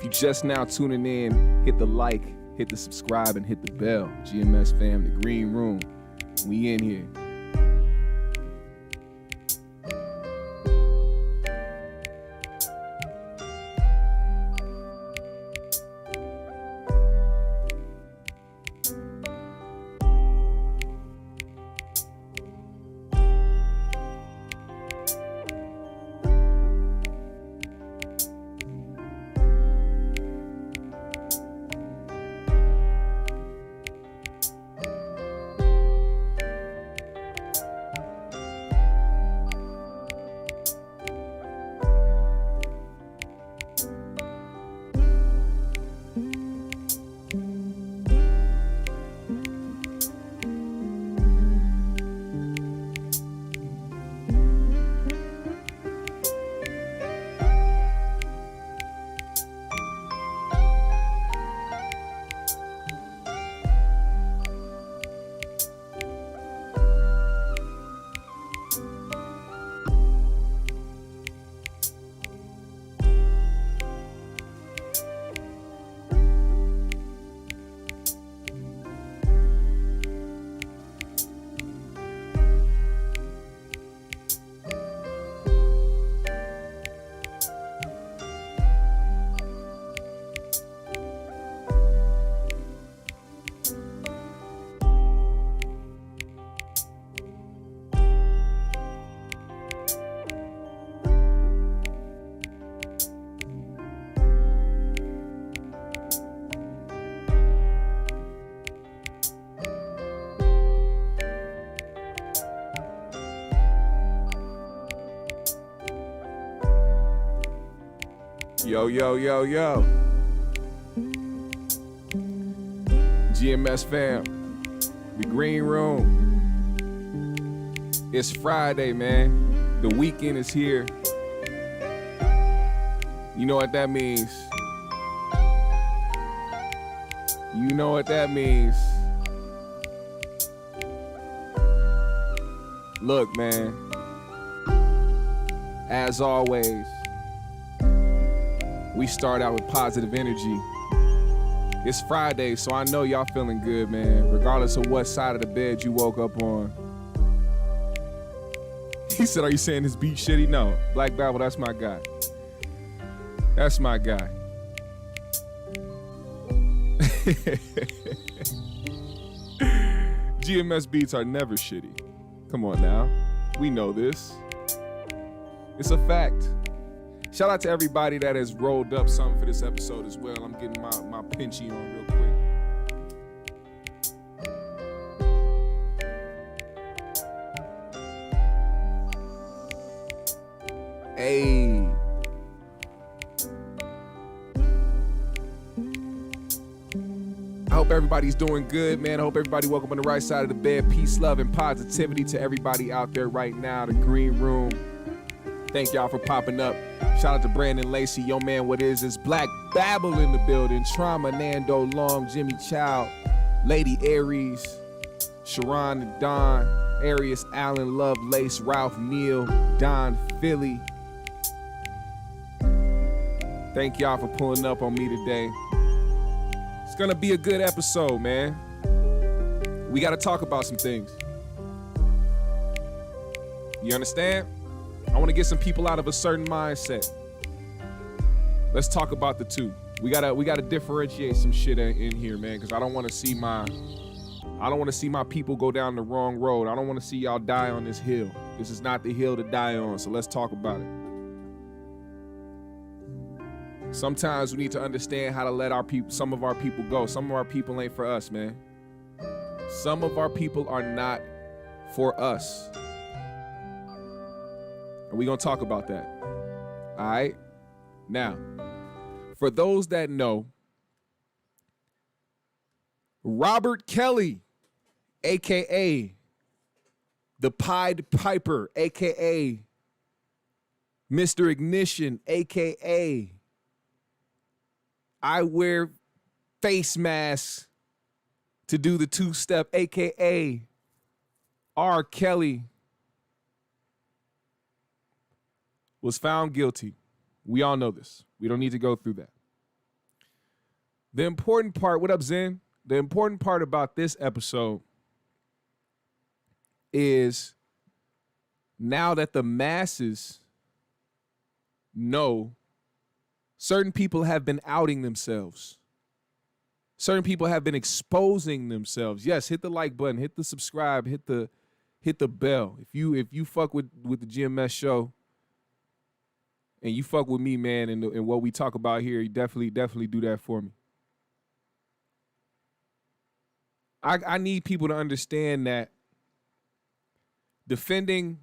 you just now tuning in, hit the like, hit the subscribe, and hit the bell. GMS fam, the green room. We in here. Yo. GMS fam, the green room. It's Friday, man. The weekend is here. You know what that means. You know what that means. Look, man. As always, we start out with positive energy. It's Friday, so I know y'all feeling good, man, regardless of what side of the bed you woke up on. He said, are you saying this beat shitty? No, Black Babel, that's my guy. That's my guy. GMS beats are never shitty. Come on now, we know this. It's a fact. Shout out to everybody that has rolled up something for this episode as well. I'm getting my pinchy on real quick. Hey. I hope everybody's doing good, man. I hope everybody woke up on the right side of the bed. Peace, love, and positivity to everybody out there right now. The green room. Thank y'all for popping up. Shout out to Brandon Lacey, yo man, what is this? Black Babel in the building. Trauma, Nando Long, Jimmy Chow, Lady Aries, Sharon and Don, Arius Allen, Love Lace, Ralph Neal, Don Philly. Thank y'all for pulling up on me today. It's gonna be a good episode, man. We gotta talk about some things. You understand? I want to get some people out of a certain mindset. Let's talk about the two. We gotta differentiate some shit in here, man, because I don't want to see my people go down the wrong road. I don't want to see y'all die on this hill. This is not the hill to die on, so let's talk about it. Sometimes we need to understand how to let some of our people go. Some of our people ain't for us, man. Some of our people are not for us. And we're going to talk about that. All right? Now, for those that know, Robert Kelly, a.k.a. the Pied Piper, a.k.a. Mr. Ignition, a.k.a. I wear face masks to do the two-step, a.k.a. R. Kelly, was found guilty. We all know this. We don't need to go through that. The important part, what up, Zen? The important part about this episode is now that the masses know, certain people have been outing themselves. Certain people have been exposing themselves. Yes, hit the like button, hit the subscribe, hit the bell. If you fuck with the GMS show and you fuck with me, man, and what we talk about here, you definitely do that for me. I need people to understand that defending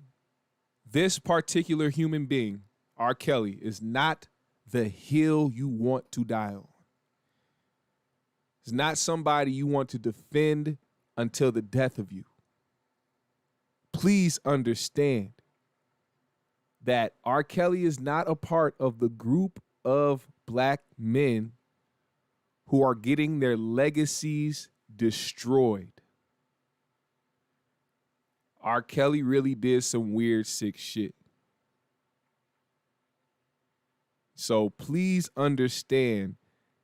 this particular human being, R. Kelly, is not the hill you want to die on. It's not somebody you want to defend until the death of you. Please understand that R. Kelly is not a part of the group of black men who are getting their legacies destroyed. R. Kelly really did some weird, sick shit. So please understand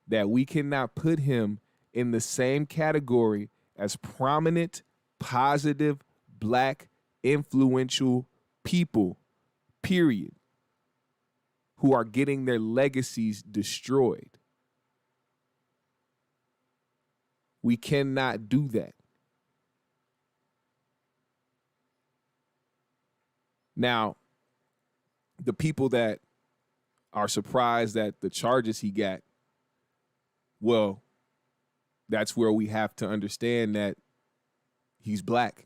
that we cannot put him in the same category as prominent, positive, black, influential people, period, who are getting their legacies destroyed. We cannot do that. Now, the people that are surprised at the charges he got, well, that's where we have to understand that he's black.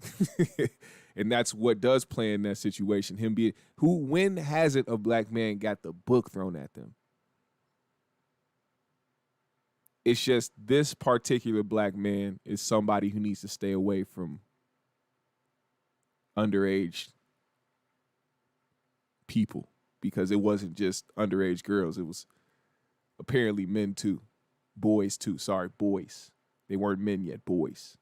And that's what does play in that situation. Him being, when hasn't a black man got the book thrown at them? It's just this particular black man is somebody who needs to stay away from underage people, because it wasn't just underage girls. It was apparently men too. Boys too. Sorry, boys. They weren't men yet, boys.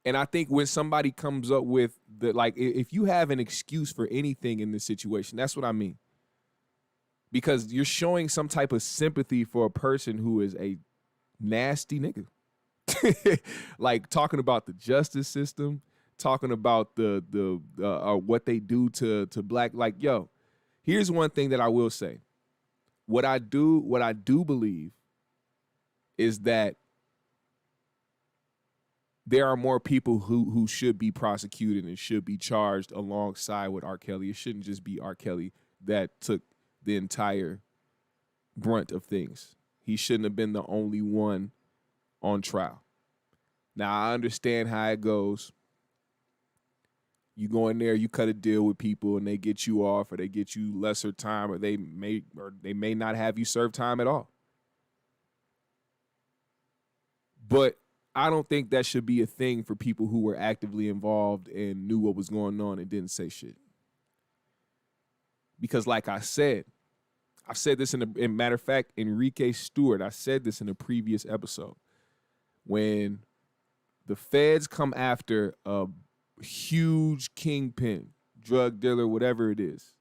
And I think when somebody comes up with if you have an excuse for anything in this situation, that's what I mean. Because you're showing some type of sympathy for a person who is a nasty nigga. Like talking about the justice system, talking about the what they do to black. Like, yo, here's one thing that I will say. What I do believe is that there are more people who should be prosecuted and should be charged alongside with R. Kelly. It shouldn't just be R. Kelly that took the entire brunt of things. He shouldn't have been the only one on trial. Now, I understand how it goes. You go in there, you cut a deal with people, and they get you off, or they get you lesser time, or they may not have you serve time at all. But I don't think that should be a thing for people who were actively involved and knew what was going on and didn't say shit. Because like I've said this in matter of fact, Enrique Stewart, I said this in a previous episode. When the feds come after a huge kingpin, drug dealer, whatever it is,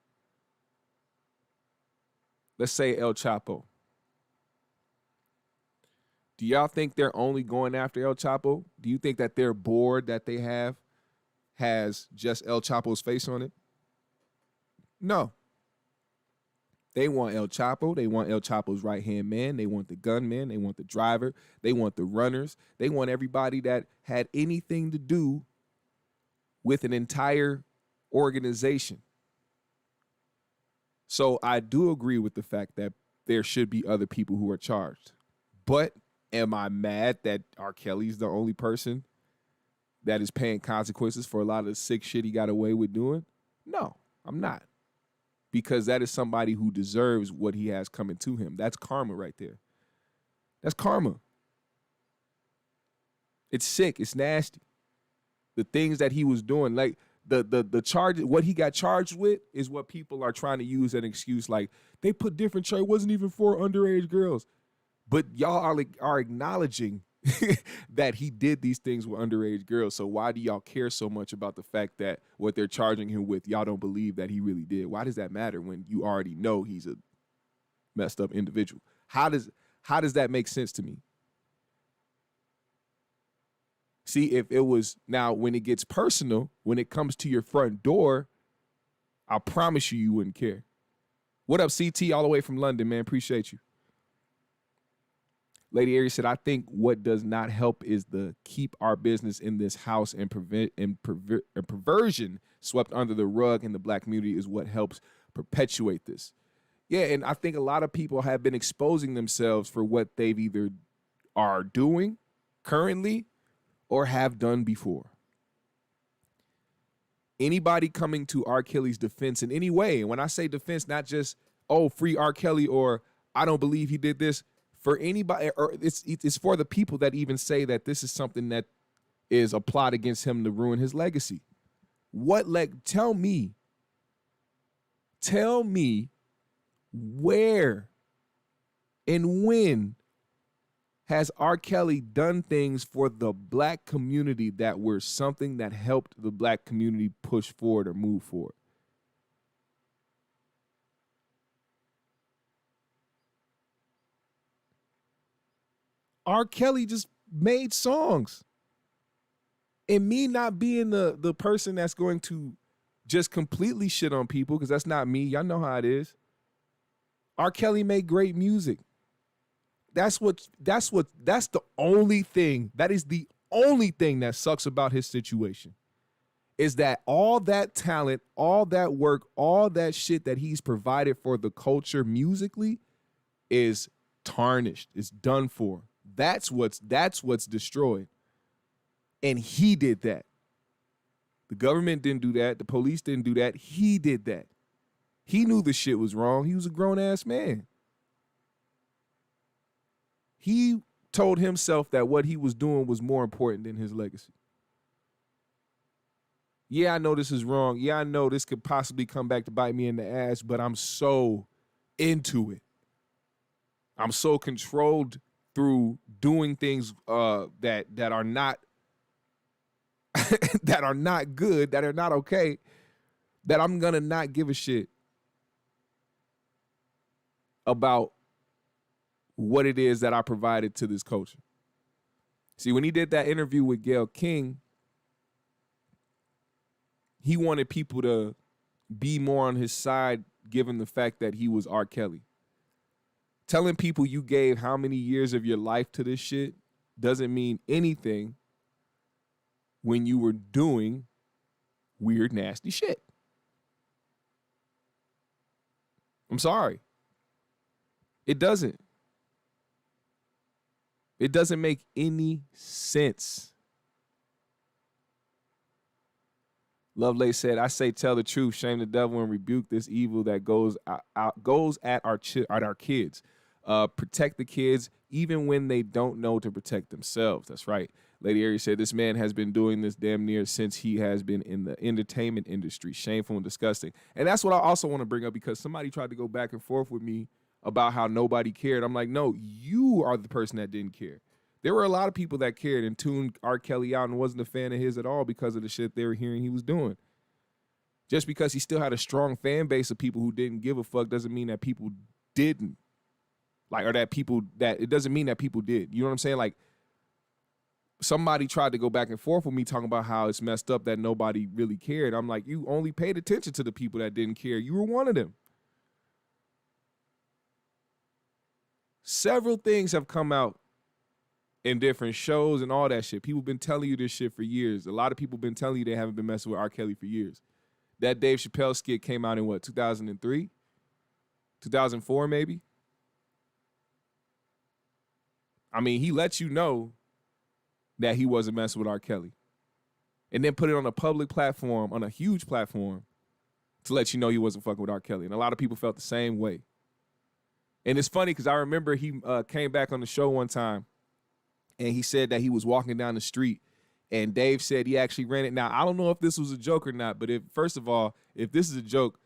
let's say El Chapo. Do y'all think they're only going after El Chapo? Do you think that their board that they have has just El Chapo's face on it? No. They want El Chapo. They want El Chapo's right-hand man. They want the gunman. They want the driver. They want the runners. They want everybody that had anything to do with an entire organization. So I do agree with the fact that there should be other people who are charged. But am I mad that R. Kelly's the only person that is paying consequences for a lot of the sick shit he got away with doing? No, I'm not. Because that is somebody who deserves what he has coming to him. That's karma right there. That's karma. It's sick. It's nasty. The things that he was doing, like the charge, what he got charged with is what people are trying to use as an excuse. Like, they put different charge. It wasn't even for underage girls. But y'all are acknowledging that he did these things with underage girls. So why do y'all care so much about the fact that what they're charging him with, y'all don't believe that he really did? Why does that matter when you already know he's a messed up individual? How does that make sense to me? See, if it was now when it gets personal, when it comes to your front door, I promise you wouldn't care. What up, CT, all the way from London, man? Appreciate you. Lady Aries said, I think what does not help is the keep our business in this house and perversion swept under the rug in the black community is what helps perpetuate this. Yeah, and I think a lot of people have been exposing themselves for what they've either are doing currently or have done before. Anybody coming to R. Kelly's defense in any way, and when I say defense, not just, oh, free R. Kelly or I don't believe he did this, for anybody, or it's for the people that even say that this is something that is a plot against him to ruin his legacy. Tell me where and when has R. Kelly done things for the black community that were something that helped the black community push forward or move forward? R. Kelly just made songs. And me not being the person that's going to just completely shit on people, because that's not me. Y'all know how it is. R. Kelly made great music. That's the only thing, that is the only thing that sucks about his situation, is that all that talent, all that work, all that shit that he's provided for the culture musically is tarnished. It's done for. That's what's destroyed. And he did that. The government didn't do that. The police didn't do that. He did that. He knew the shit was wrong. He was a grown-ass man. He told himself that what he was doing was more important than his legacy. Yeah, I know this is wrong. Yeah, I know this could possibly come back to bite me in the ass, but I'm so into it. I'm so controlled through doing things that are not that are not good, that are not okay, that I'm gonna not give a shit about what it is that I provided to this culture. See, when he did that interview with Gayle King, he wanted people to be more on his side, given the fact that he was R. Kelly. Telling people you gave how many years of your life to this shit doesn't mean anything when you were doing weird, nasty shit. I'm sorry. It doesn't. It doesn't make any sense. Lovelace said, I say tell the truth, shame the devil, and rebuke this evil that goes at our kids. Protect the kids even when they don't know to protect themselves. That's right. Lady Aries said, this man has been doing this damn near since he has been in the entertainment industry. Shameful and disgusting. And that's what I also want to bring up, because somebody tried to go back and forth with me about how nobody cared. I'm like, no, you are the person that didn't care. There were a lot of people that cared and tuned R. Kelly out and wasn't a fan of his at all because of the shit they were hearing he was doing. Just because he still had a strong fan base of people who didn't give a fuck doesn't mean that people didn't. Like, or that it doesn't mean that people did. You know what I'm saying? Like, somebody tried to go back and forth with me talking about how it's messed up that nobody really cared. I'm like, you only paid attention to the people that didn't care. You were one of them. Several things have come out in different shows and all that shit. People been telling you this shit for years. A lot of people been telling you they haven't been messing with R. Kelly for years. That Dave Chappelle skit came out in what, 2003? 2004 maybe? I mean, he let you know that he wasn't messing with R. Kelly. And then put it on a public platform, on a huge platform, to let you know he wasn't fucking with R. Kelly. And a lot of people felt the same way. And it's funny because I remember he came back on the show one time and he said that he was walking down the street and Dave said he actually ran it. Now, I don't know if this was a joke or not, but first of all, if this is a joke,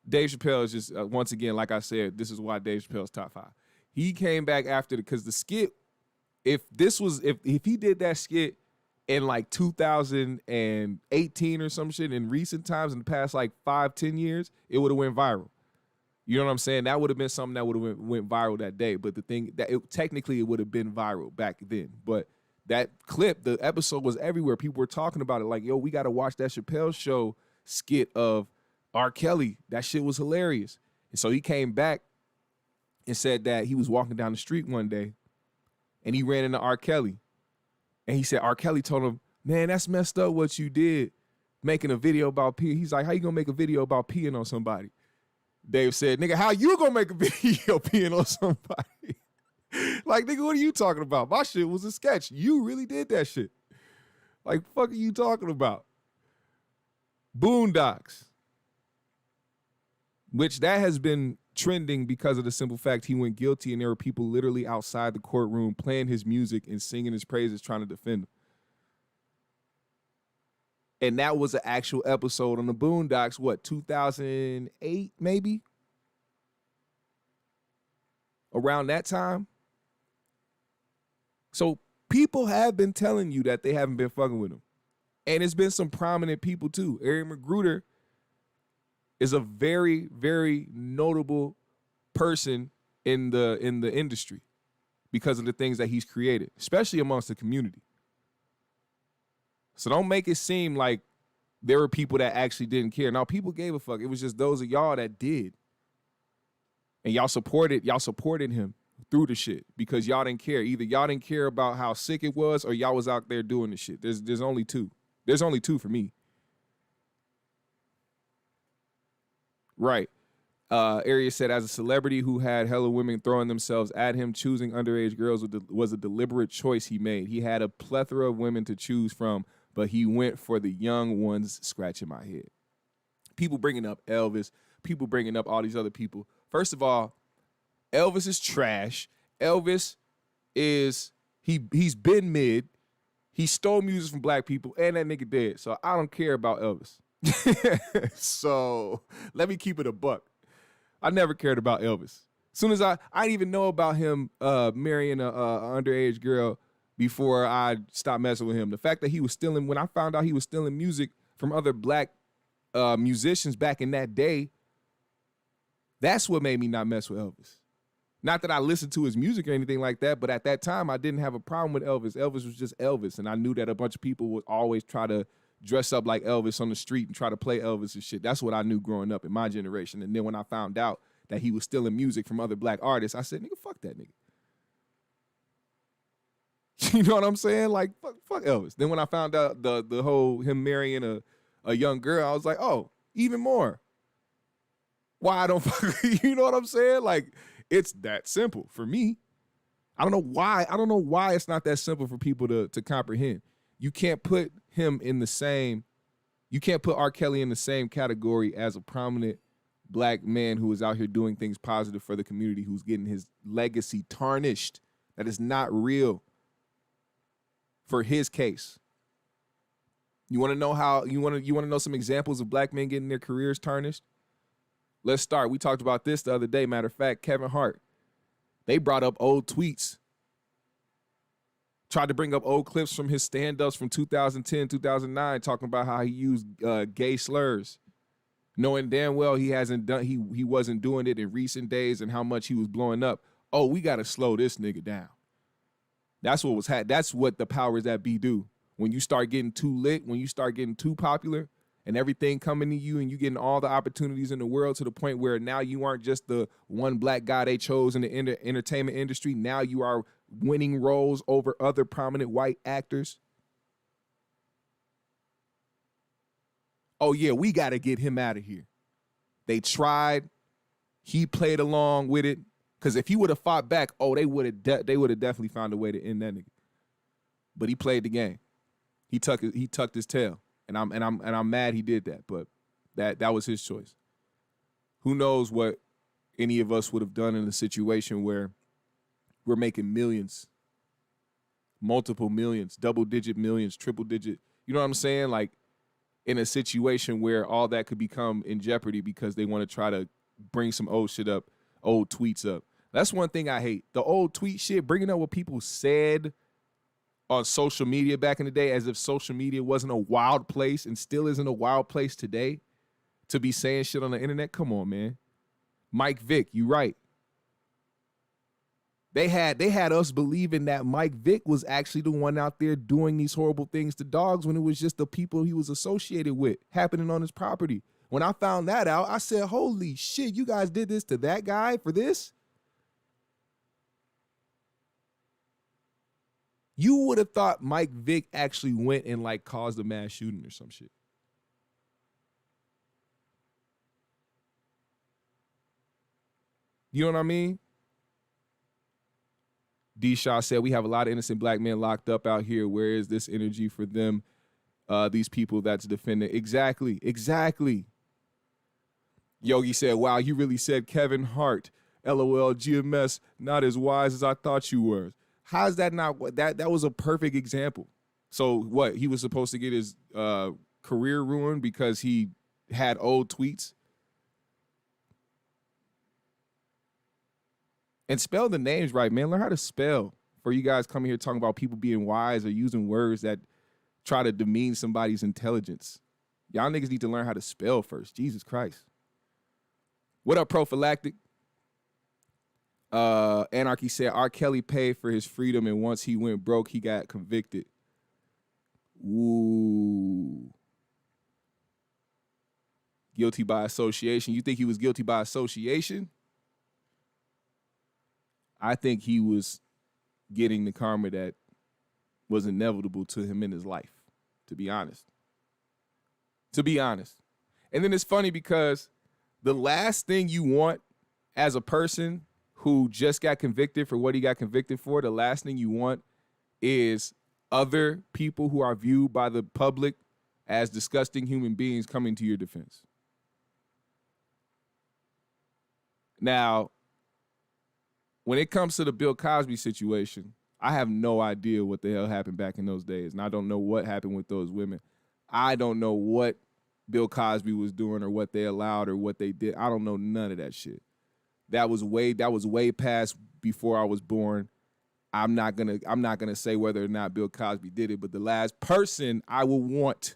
Dave Chappelle is just, once again, like I said, this is why Dave Chappelle's top 5. He came back after because the skit, if he did that skit in like 2018 or some shit in recent times, in the past like 5-10 years, it would have went viral. You know what I'm saying? That would have been something that would have went viral that day. But the thing that technically it would have been viral back then. But that clip, the episode was everywhere. People were talking about it like, yo, we got to watch that Chappelle show skit of R. Kelly. That shit was hilarious. And so he came back and said that he was walking down the street one day and he ran into R. Kelly. And he said, R. Kelly told him, man, that's messed up what you did, making a video about peeing. He's like, how you gonna make a video about peeing on somebody? Dave said, nigga, how you gonna make a video peeing on somebody? Like, nigga, what are you talking about? My shit was a sketch. You really did that shit. Like, fuck are you talking about? Boondocks. Which that has been trending because of the simple fact he went guilty and there were people literally outside the courtroom playing his music and singing his praises trying to defend him. And that was an actual episode on the Boondocks, what, 2008 maybe? Around that time? So people have been telling you that they haven't been fucking with him. And it's been some prominent people too. Eric Magruder is a very, very notable person in the industry because of the things that he's created, especially amongst the community. So don't make it seem like there were people that actually didn't care. Now, people gave a fuck. It was just those of y'all that did. And y'all supported him through the shit because y'all didn't care. Either y'all didn't care about how sick it was or y'all was out there doing the shit. There's only two. There's only two for me. Right. Arias said, as a celebrity who had hella women throwing themselves at him, choosing underage girls was a deliberate choice he made. He had a plethora of women to choose from, but he went for the young ones scratching my head. People bringing up Elvis, people bringing up all these other people. First of all, Elvis is trash. Elvis is, he's been mid. He stole music from black people and that nigga dead. So I don't care about Elvis. So let me keep it a buck. I never cared about Elvis. As soon as I didn't even know about him marrying a underage girl before I stopped messing with him. The fact that he was stealing, when I found out he was stealing music from other black musicians back in that day, that's what made me not mess with Elvis. Not that I listened to his music or anything like that, but at that time I didn't have a problem with Elvis. Elvis was just Elvis, and I knew that a bunch of people would always try to dress up like Elvis on the street and try to play Elvis and shit. That's what I knew growing up in my generation. And then when I found out that he was stealing music from other black artists, I said, nigga, fuck that nigga. You know what I'm saying? Like, fuck Elvis. Then when I found out the whole him marrying a young girl, I was like, oh, even more. Why I don't fuck, you know what I'm saying? Like, it's that simple for me. I don't know why it's not that simple for people to comprehend. You can't put him in the same, you can't put R. Kelly in the same category as a prominent black man who is out here doing things positive for the community, who's getting his legacy tarnished. That is not real for his case. You want to know how, you want to know some examples of black men getting their careers tarnished? Let's start. We talked about this the other day. Matter of fact, Kevin Hart, they brought up old tweets. Tried to bring up old clips from his stand-ups from 2010, 2009, talking about how he used gay slurs, knowing damn well he wasn't doing it in recent days and how much he was blowing up. Oh, we got to slow this nigga down. That's what that's what the powers that be do. When you start getting too lit, when you start getting too popular and everything coming to you and you getting all the opportunities in the world to the point where now you aren't just the one black guy they chose in the entertainment industry. Now you are winning roles over other prominent white actors. Oh yeah, we got to get him out of here. They tried. He played along with it. Because if he would have fought back, oh, they would have definitely found a way to end that nigga. But he played the game. He tucked his tail, and I'm mad he did that. But that was his choice. Who knows what any of us would have done in a situation where we're making millions, multiple millions, double-digit millions, triple-digit. You know what I'm saying? Like in a situation where all that could become in jeopardy because they want to try to bring some old shit up, old tweets up. That's one thing I hate. The old tweet shit, bringing up what people said on social media back in the day as if social media wasn't a wild place and still isn't a wild place today to be saying shit on the internet. Come on, man. Mike Vick, you right. They had us believing that Mike Vick was actually the one out there doing these horrible things to dogs when it was just the people he was associated with happening on his property. When I found that out, I said, holy shit, you guys did this to that guy for this? You would have thought Mike Vick actually went and like caused a mass shooting or some shit. You know what I mean? D. Shaw said, we have a lot of innocent black men locked up out here. Where is this energy for them? These people that's defending. Exactly. Yogi said, wow, you really said Kevin Hart. LOL, GMS, not as wise as I thought you were. How's that not? That was a perfect example. So what? He was supposed to get his career ruined because he had old tweets? And spell the names right, man. Learn how to spell for you guys coming here talking about people being wise or using words that try to demean somebody's intelligence. Y'all niggas need to learn how to spell first. Jesus Christ. What up, Prophylactic? Anarchy said, R. Kelly paid for his freedom, and once he went broke, he got convicted. Ooh. Guilty by association. You think he was guilty by association? I think he was getting the karma that was inevitable to him in his life, to be honest. And then it's funny because the last thing you want as a person who just got convicted for what he got convicted for, the last thing you want is other people who are viewed by the public as disgusting human beings coming to your defense. Now, when it comes to the Bill Cosby situation, I have no idea what the hell happened back in those days, and I don't know what happened with those women. I don't know what Bill Cosby was doing or what they allowed or what they did. I don't know none of that shit. That was way past before I was born. I'm not gonna say whether or not Bill Cosby did it, but the last person I will want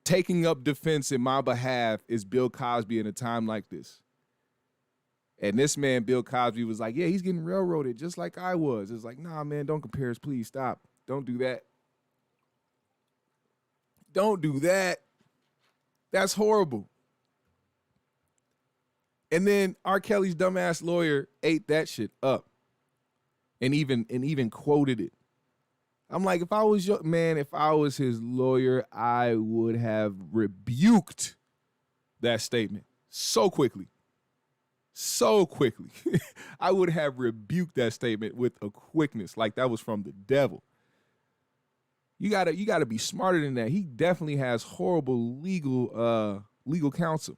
taking up defense in my behalf is Bill Cosby in a time like this. And this man, Bill Cosby, was like, yeah, he's getting railroaded just like I was. It's like, nah, man, don't compare us. Please stop. Don't do that. Don't do that. That's horrible. And then R. Kelly's dumbass lawyer ate that shit up and even quoted it. I'm like, if I was his lawyer, I would have rebuked that statement so quickly. I would have rebuked that statement with a quickness like that was from the devil. You gotta be smarter than that. He definitely has horrible legal counsel.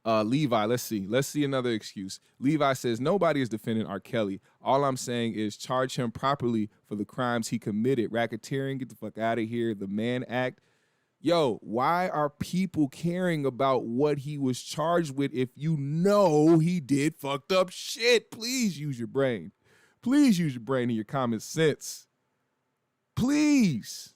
Levi, let's see another excuse. Levi says, nobody is defending R. Kelly. All I'm saying is charge him properly for the crimes he committed. Racketeering, get the fuck out of here. The Mann Act. Yo, why are people caring about what he was charged with if you know he did fucked up shit? Please use your brain. Please use your brain and your common sense. Please.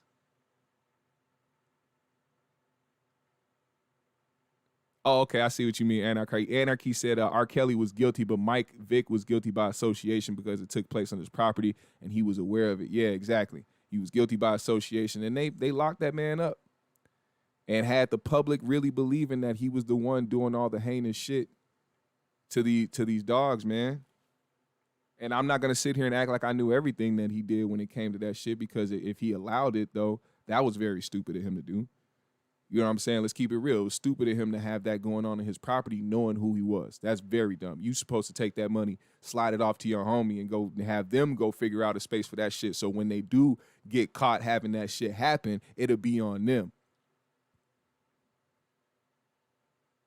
Oh, okay, I see what you mean, Anarchy. Anarchy said R. Kelly was guilty, but Mike Vick was guilty by association because it took place on his property and he was aware of it. Yeah, exactly. He was guilty by association, and they locked that man up and had the public really believing that he was the one doing all the heinous shit to these dogs, man. And I'm not going to sit here and act like I knew everything that he did when it came to that shit, because if he allowed it, though, that was very stupid of him to do. You know what I'm saying? Let's keep it real. It was stupid of him to have that going on in his property knowing who he was. That's very dumb. You supposed to take that money, slide it off to your homie, and go have them go figure out a space for that shit. So when they do get caught having that shit happen, it'll be on them.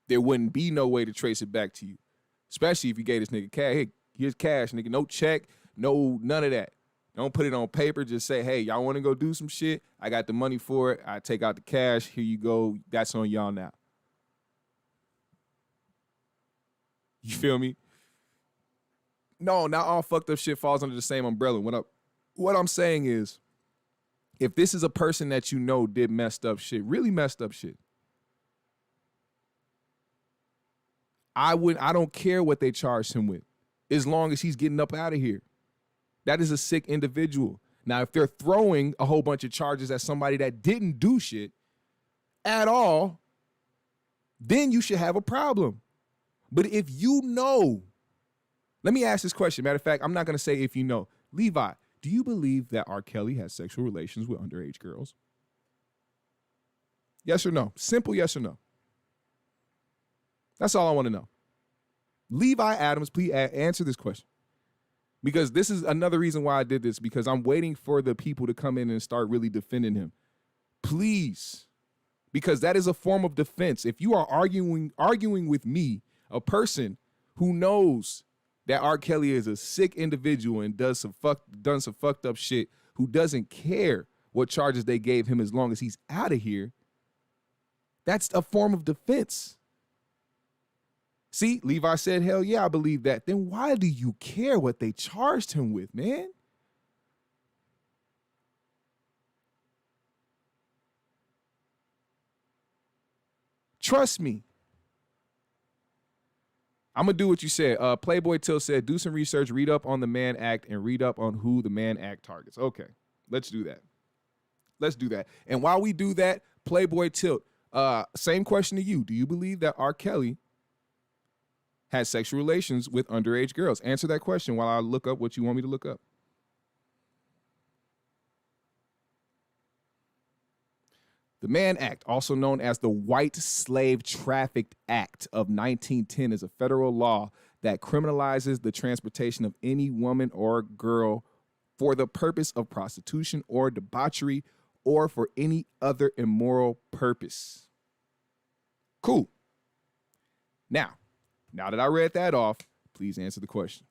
There wouldn't be no way to trace it back to you, especially if you gave this nigga cash. Hey, here's cash, nigga. No check, no none of that. Don't put it on paper. Just say, hey, y'all want to go do some shit? I got the money for it. I take out the cash. Here you go. That's on y'all now. You feel me? No, not all fucked up shit falls under the same umbrella. What I'm saying is, if this is a person that you know did messed up shit, really messed up shit, I don't care what they charged him with, as long as he's getting up out of here. That is a sick individual. Now, if they're throwing a whole bunch of charges at somebody that didn't do shit at all, then you should have a problem. But if you know, let me ask this question. Matter of fact, I'm not going to say if you know. Levi, do you believe that R. Kelly has sexual relations with underage girls? Yes or no? Simple yes or no. That's all I want to know. Levi Adams, please answer this question. Because this is another reason why I did this, because I'm waiting for the people to come in and start really defending him. Please. Because that is a form of defense. If you are arguing with me, a person who knows that R. Kelly is a sick individual and done some fucked up shit, who doesn't care what charges they gave him as long as he's out of here, that's a form of defense. See, Levi said, hell yeah, I believe that. Then why do you care what they charged him with, man? Trust me. I'm going to do what you said. Playboy Till said, do some research, read up on the Mann Act, and read up on who the Mann Act targets. Okay, let's do that. Let's do that. And while we do that, Playboy Tilt, same question to you. Do you believe that R. Kelly had sexual relations with underage girls? Answer that question while I look up what you want me to look up. The Mann Act, also known as the White Slave Traffic Act of 1910, is a federal law that criminalizes the transportation of any woman or girl for the purpose of prostitution or debauchery or for any other immoral purpose. Cool. Now that I read that off, please answer the question.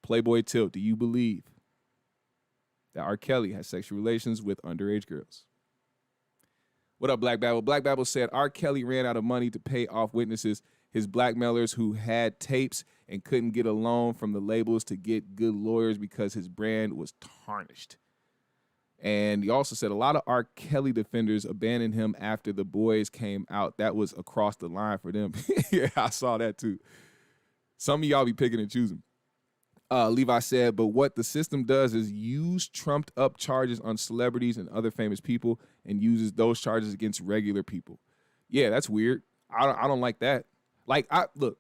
Playboy Tilt, do you believe that R. Kelly has sexual relations with underage girls? What up, Black Babble? Black Babble said R. Kelly ran out of money to pay off witnesses, his blackmailers who had tapes and couldn't get a loan from the labels to get good lawyers because his brand was tarnished. And he also said a lot of R. Kelly defenders abandoned him after The Boys came out. That was across the line for them. Yeah, I saw that too. Some of y'all be picking and choosing. Levi said, but what the system does is use trumped up charges on celebrities and other famous people and uses those charges against regular people. Yeah, that's weird. I don't like that. Like, look,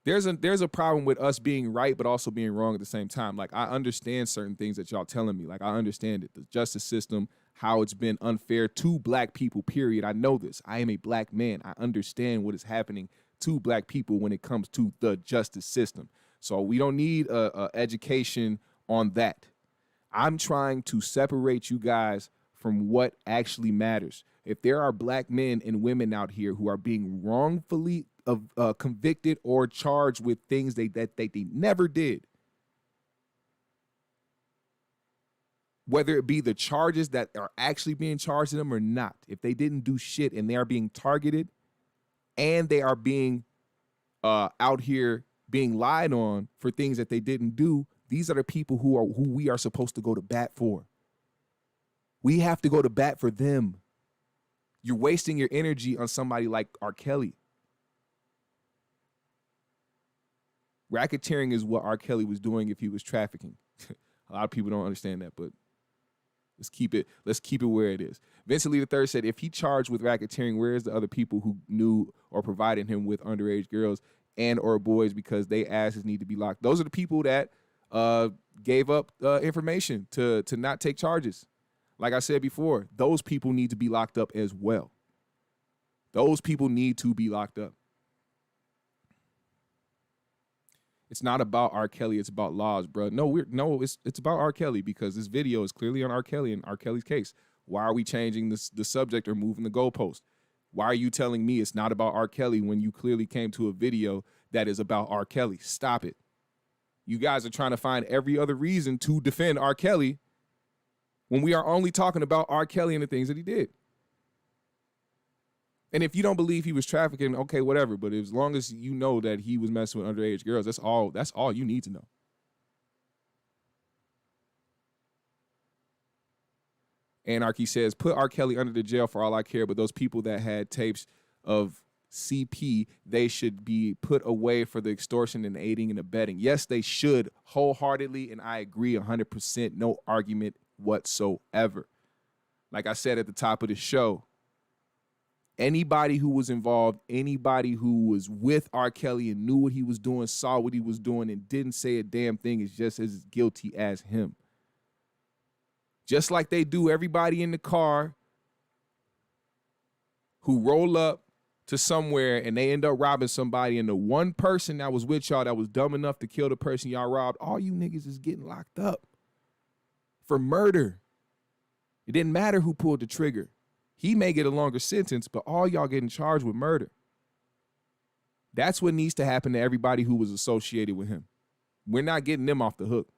there's a problem with us being right but also being wrong at the same time. Like, I understand certain things that y'all telling me. Like, I understand it. The justice system, how it's been unfair to black people, period. I know this. I am a black man. I understand what is happening to black people when it comes to the justice system. So we don't need a education on that. I'm trying to separate you guys from what actually matters. If there are black men and women out here who are being wrongfully convicted or charged with things that they never did, whether it be the charges that are actually being charged to them or not, if they didn't do shit and they are being targeted and they are being out here being lied on for things that they didn't do, these are the people who we are supposed to go to bat for. We have to go to bat for them. You're wasting your energy on somebody like R. Kelly. Racketeering is what R. Kelly was doing if he was trafficking. A lot of people don't understand that, but let's keep it where it is. Vincent Lee III said, if he charged with racketeering, where is the other people who knew or provided him with underage girls and or boys because they asses need to be locked? Those are the people that gave up information to not take charges. Like I said before, those people need to be locked up as well. Those people need to be locked up. It's not about R. Kelly. It's about laws, bro. It's about R. Kelly because this video is clearly on R. Kelly and R. Kelly's case. Why are we changing the subject or moving the goalpost? Why are you telling me it's not about R. Kelly when you clearly came to a video that is about R. Kelly? Stop it. You guys are trying to find every other reason to defend R. Kelly when we are only talking about R. Kelly and the things that he did. And if you don't believe he was trafficking, okay, whatever. But as long as you know that he was messing with underage girls, that's all you need to know. Anarchy says, put R. Kelly under the jail for all I care, but those people that had tapes of CP, they should be put away for the extortion and aiding and abetting. Yes, they should, wholeheartedly, and I agree 100%, no argument whatsoever. Like I said at the top of the show, anybody who was involved, anybody who was with R. Kelly and knew what he was doing, saw what he was doing, and didn't say a damn thing is just as guilty as him. Just like they do everybody in the car who roll up to somewhere and they end up robbing somebody, and the one person that was with y'all that was dumb enough to kill the person y'all robbed, all you niggas is getting locked up for murder. It didn't matter who pulled the trigger. He may get a longer sentence, but all y'all getting charged with murder. That's what needs to happen to everybody who was associated with him. We're not getting them off the hook.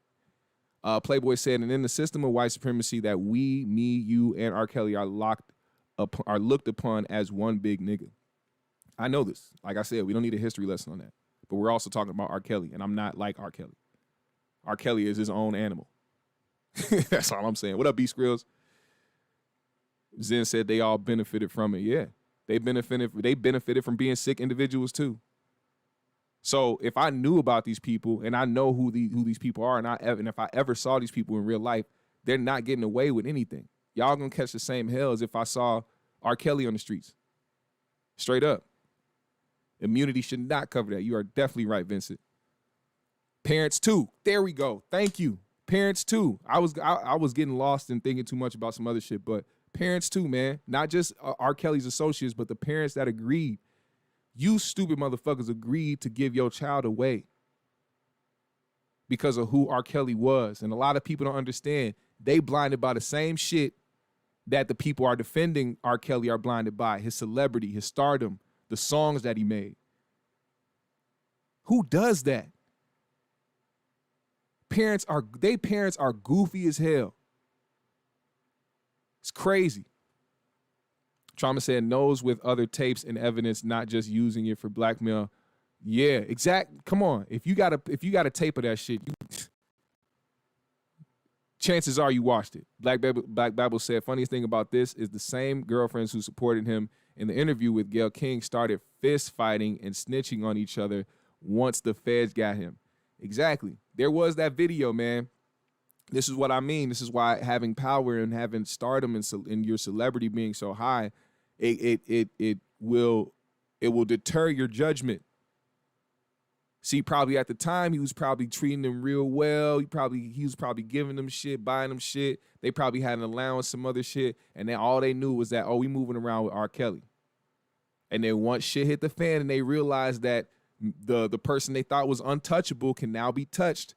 Playboy said, and in the system of white supremacy that we, me, you, and R. Kelly are looked upon as one big nigga. I know this. Like I said, we don't need a history lesson on that. But we're also talking about R. Kelly, and I'm not like R. Kelly. R. Kelly is his own animal. That's all I'm saying. What up, B Skrills? Zen said they all benefited from it. Yeah, they benefited from being sick individuals too. So if I knew about these people and I know who these people are, and if I ever saw these people in real life, they're not getting away with anything. Y'all gonna catch the same hell as if I saw R. Kelly on the streets. Straight up. Immunity should not cover that. You are definitely right, Vincent. Parents too. There we go. Thank you. Parents too. I was getting lost and thinking too much about some other shit, but parents too, man. Not just R. Kelly's associates, but the parents that agreed. You stupid motherfuckers agreed to give your child away because of who R. Kelly was. And a lot of people don't understand. They blinded by the same shit that the people are defending R. Kelly are blinded by. His celebrity, his stardom, the songs that he made. Who does that? Parents are goofy as hell. It's crazy. Trauma said knows with other tapes and evidence, not just using it for blackmail. Yeah, exact. Come on. If you got a tape of that shit, chances are you watched it. Black Bible said, funniest thing about this is the same girlfriends who supported him in the interview with Gayle King started fist fighting and snitching on each other once the feds got him. Exactly. There was that video, man. This is what I mean. This is why having power and having stardom and your celebrity being so high, it will deter your judgment. See, probably at the time he was probably treating them real well. He was probably giving them shit, buying them shit. They probably had an allowance, some other shit, and then all they knew was that, oh, we moving around with R. Kelly. And then once shit hit the fan and they realized that the person they thought was untouchable can now be touched,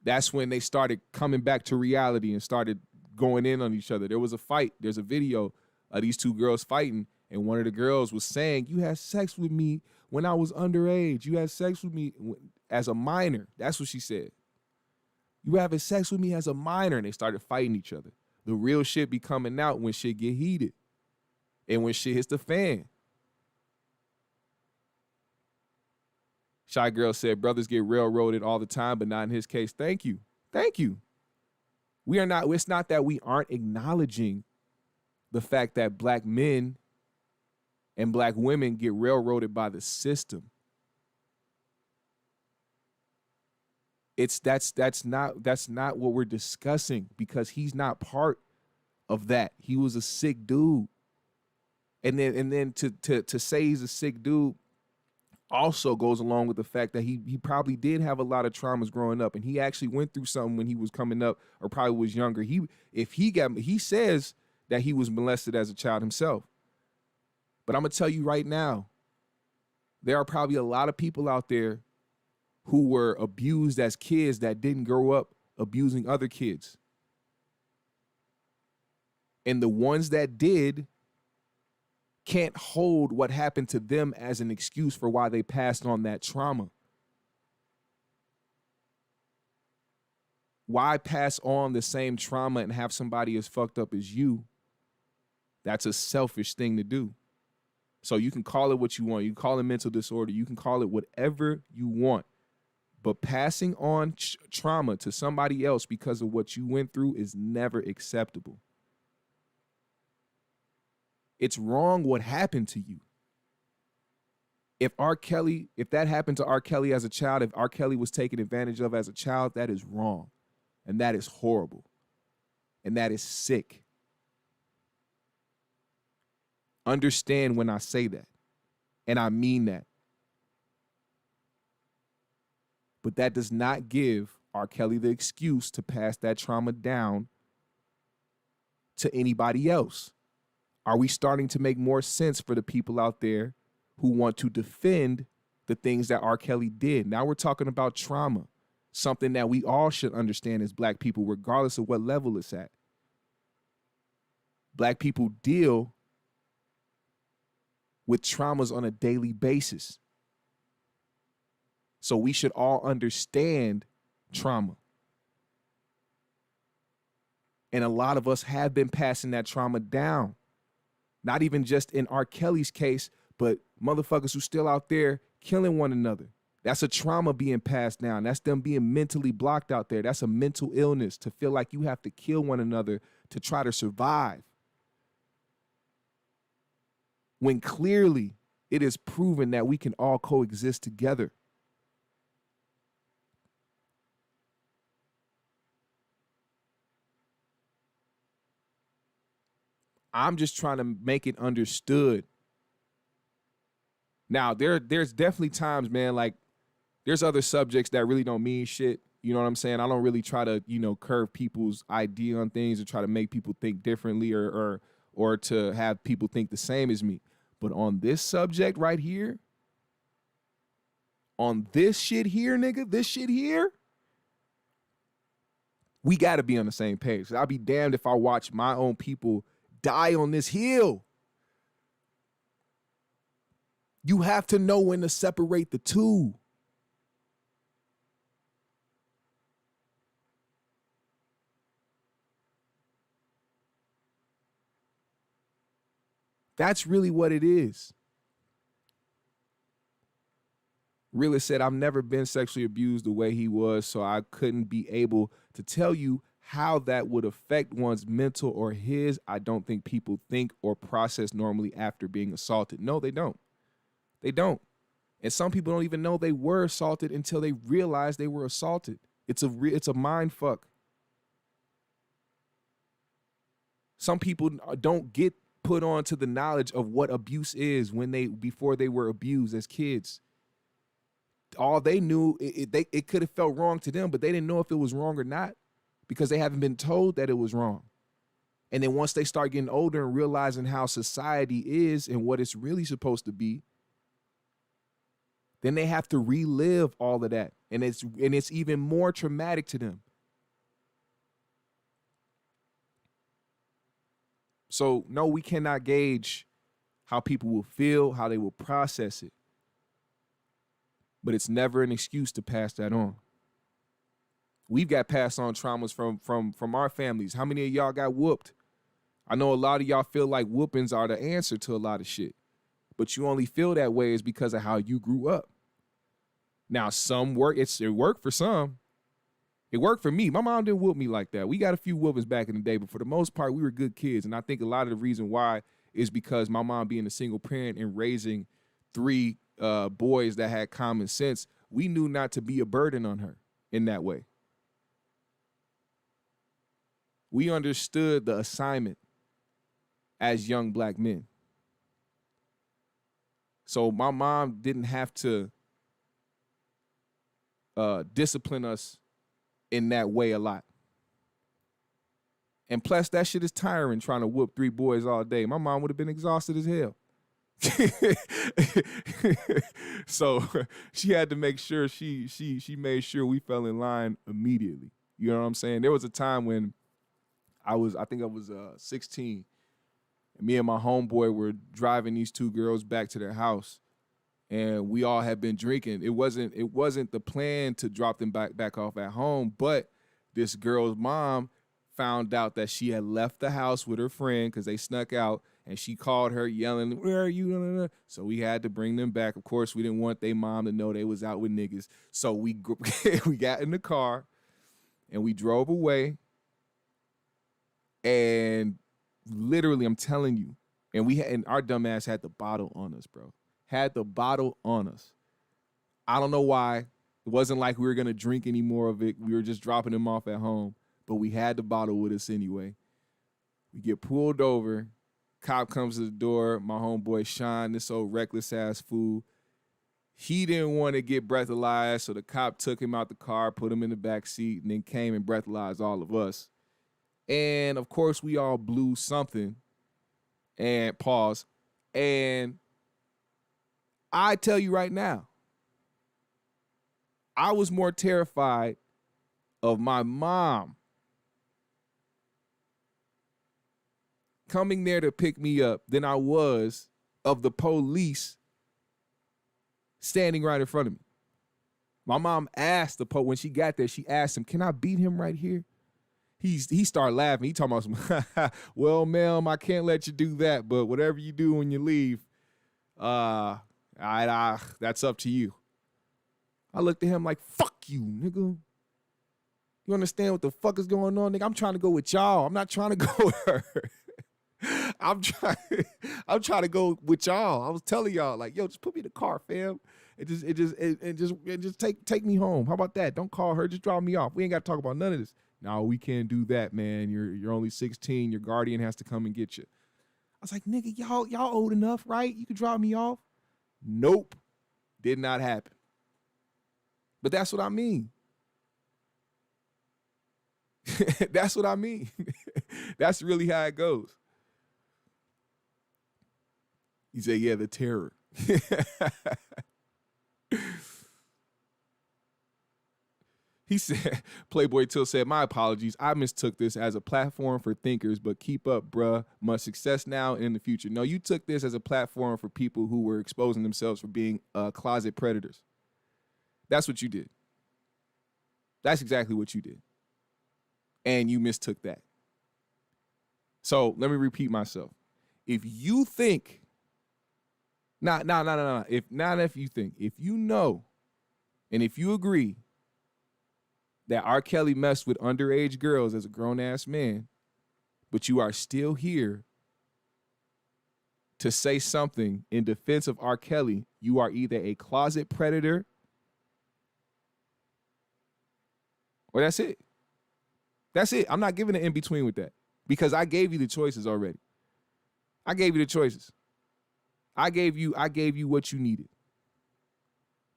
that's when they started coming back to reality and started going in on each other. There was a fight. There's a video of these two girls fighting, and one of the girls was saying, you had sex with me when I was underage. You had sex with me as a minor. That's what she said. You having sex with me as a minor. And they started fighting each other. The real shit be coming out when shit get heated and when shit hits the fan. Shy Girl said, brothers get railroaded all the time, but not in his case. Thank you. Thank you. It's not that we aren't acknowledging the fact that black men and black women get railroaded by the system. That's not what we're discussing, because he's not part of that. He was a sick dude. And then to say he's a sick dude also goes along with the fact that he probably did have a lot of traumas growing up, and he actually went through something when he was coming up, or probably was younger. He says that he was molested as a child himself. But I'm gonna tell you right now, there are probably a lot of people out there who were abused as kids that didn't grow up abusing other kids. And the ones that did can't hold what happened to them as an excuse for why they passed on that trauma. Why pass on the same trauma and have somebody as fucked up as you? That's a selfish thing to do. So you can call it what you want. You can call it mental disorder. You can call it whatever you want. But passing on trauma to somebody else because of what you went through is never acceptable. It's wrong what happened to you. If that happened to R. Kelly as a child, if R. Kelly was taken advantage of as a child, that is wrong. And that is horrible. And that is sick. Understand when I say that. And I mean that. But that does not give R. Kelly the excuse to pass that trauma down to anybody else. Are we starting to make more sense for the people out there who want to defend the things that R. Kelly did? Now we're talking about trauma, something that we all should understand as Black people, regardless of what level it's at. Black people deal with traumas on a daily basis. So we should all understand trauma. And a lot of us have been passing that trauma down. Not even just in R. Kelly's case, but motherfuckers who still out there killing one another. That's a trauma being passed down. That's them being mentally blocked out there. That's a mental illness to feel like you have to kill one another to try to survive. When clearly it is proven that we can all coexist together. I'm just trying to make it understood. Now, there's definitely times, man, like there's other subjects that really don't mean shit. You know what I'm saying? I don't really try to, curve people's idea on things or try to make people think differently or to have people think the same as me. But on this subject right here, on this shit here, nigga, this shit here, we got to be on the same page. I'll be damned if I watch my own people die on this hill. You have to know when to separate the two. That's really what it is. Realist said, I've never been sexually abused the way he was, so I couldn't be able to tell you how that would affect one's mental or his. I don't think people think or process normally after being assaulted. No, they don't. They don't. And some people don't even know they were assaulted until they realize they were assaulted. It's a mind fuck. Some people don't get put on to the knowledge of what abuse is before they were abused as kids. All they knew, it could have felt wrong to them, but they didn't know if it was wrong or not because they haven't been told that it was wrong. And then once they start getting older and realizing how society is and what it's really supposed to be, then they have to relive all of that. And it's even more traumatic to them. So no, we cannot gauge how people will feel, how they will process it. But it's never an excuse to pass that on. We've got passed on traumas from our families. How many of y'all got whooped? I know a lot of y'all feel like whoopings are the answer to a lot of shit. But you only feel that way is because of how you grew up. Now, it worked for some. It worked for me. My mom didn't whoop me like that. We got a few whoopings back in the day, but for the most part, we were good kids. And I think a lot of the reason why is because my mom being a single parent and raising three boys that had common sense, we knew not to be a burden on her in that way. We understood the assignment as young Black men. So my mom didn't have to discipline us in that way a lot. And plus, that shit is tiring trying to whoop three boys all day. My mom would have been exhausted as hell. So she had to make sure she made sure we fell in line immediately. You know what I'm saying? There was a time when I think I was 16, and me and my homeboy were driving these two girls back to their house, and we all had been drinking. It wasn't the plan to drop them back off at home, but this girl's mom found out that she had left the house with her friend because they snuck out, and she called her yelling, "Where are you?" So we had to bring them back. Of course, we didn't want their mom to know they was out with niggas. So we got in the car and we drove away. And literally, I'm telling you, And our dumb ass had the bottle on us, bro. Had the bottle on us. I don't know why. It wasn't like we were gonna drink any more of it. We were just dropping them off at home, but we had the bottle with us anyway. We get pulled over. Cop comes to the door. My homeboy Sean, this old reckless ass fool, he didn't want to get breathalyzed, so the cop took him out the car, put him in the back seat, and then came and breathalyzed all of us. And of course, we all blew something. And pause. And I tell you right now, I was more terrified of my mom coming there to pick me up than I was of the police standing right in front of me. My mom asked when she got there, she asked him, "Can I beat him right here?" He started laughing. He talking about some, "Well, ma'am, I can't let you do that, but whatever you do when you leave, that's up to you." I looked at him like, "Fuck you, nigga. You understand what the fuck is going on, nigga? I'm trying to go with y'all. I'm not trying to go with her. I'm trying to go with y'all. I was telling y'all, like, yo, just put me in the car, fam. Just take me home. How about that? Don't call her. Just drop me off. We ain't got to talk about none of this." "No, we can't do that, man. You're only 16. Your guardian has to come and get you." I was like, "Nigga, y'all old enough, right? You can drop me off." Nope. Did not happen. But that's what I mean. That's what I mean. That's really how it goes. He said, "Yeah, the terror." He said, Playboy Till said, "My apologies. I mistook this as a platform for thinkers, but keep up, bruh. Much success now and in the future." No, you took this as a platform for people who were exposing themselves for being closet predators. That's what you did. That's exactly what you did. And you mistook that. So let me repeat myself. If you think, if you know, and if you agree that R. Kelly messed with underage girls as a grown-ass man, but you are still here to say something in defense of R. Kelly, you are either a closet predator or that's it. That's it. I'm not giving an in-between with that because I gave you the choices already. I gave you the choices. I gave you what you needed.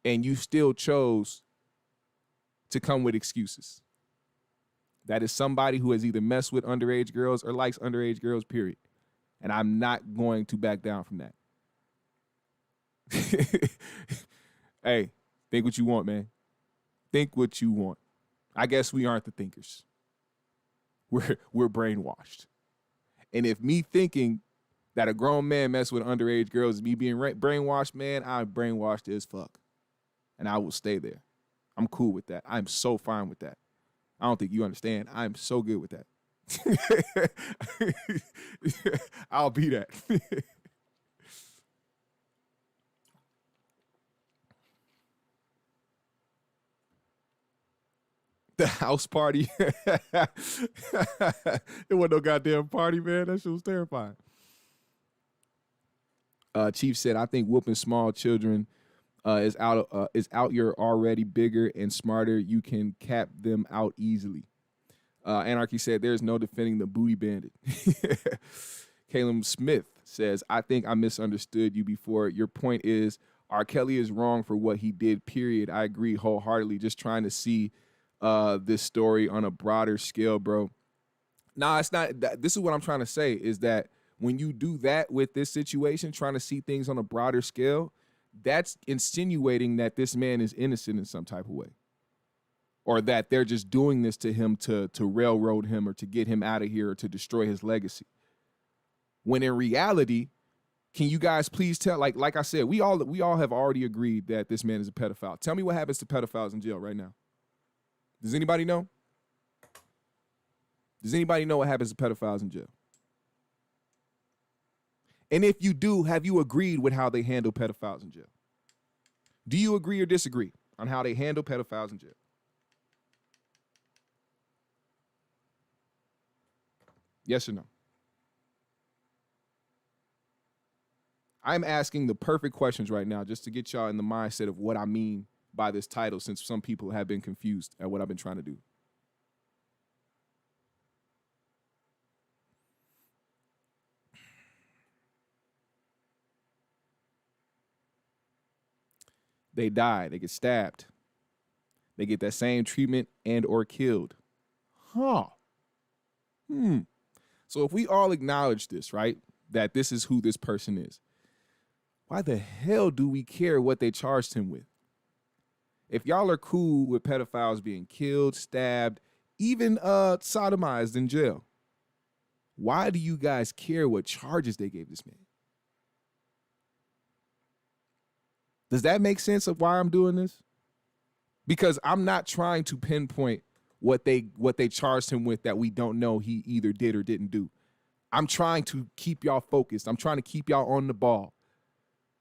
And you still chose to come with excuses. That is somebody who has either messed with underage girls or likes underage girls, period. And I'm not going to back down from that. Hey, think what you want, man. Think what you want. I guess we aren't the thinkers. We're brainwashed. And if me thinking that a grown man mess with underage girls is me being brainwashed, man, I'm brainwashed as fuck. And I will stay there. I'm cool with that. I'm so fine with that. I don't think you understand. I'm so good with that. I'll be that. The house party. It wasn't no goddamn party, man. That shit was terrifying. Chief said, "I think whooping small children is out. You're already bigger and smarter. You can cap them out easily." Anarchy said, "There's no defending the booty bandit." Caleb Smith says, "I think I misunderstood you before. Your point is R. Kelly is wrong for what he did, period. I agree wholeheartedly. Just trying to see this story on a broader scale, bro." Nah, it's not. This is what I'm trying to say is that when you do that with this situation, trying to see things on a broader scale, that's insinuating that this man is innocent in some type of way. Or that they're just doing this to him to railroad him or to get him out of here or to destroy his legacy. When in reality, can you guys please tell, like I said, we all have already agreed that this man is a pedophile. Tell me what happens to pedophiles in jail right now. Does anybody know? Does anybody know what happens to pedophiles in jail? And if you do, have you agreed with how they handle pedophiles in jail? Do you agree or disagree on how they handle pedophiles in jail? Yes or no? I'm asking the perfect questions right now just to get y'all in the mindset of what I mean by this title, since some people have been confused at what I've been trying to do. They die, they get stabbed, they get that same treatment and or killed. So if we all acknowledge this, right, that this is who this person is, why the hell do we care what they charged him with? If y'all are cool with pedophiles being killed, stabbed, even sodomized in jail, why do you guys care what charges they gave this man? Does that make sense of why I'm doing this? Because I'm not trying to pinpoint what they charged him with that we don't know he either did or didn't do. I'm trying to keep y'all focused. I'm trying to keep y'all on the ball.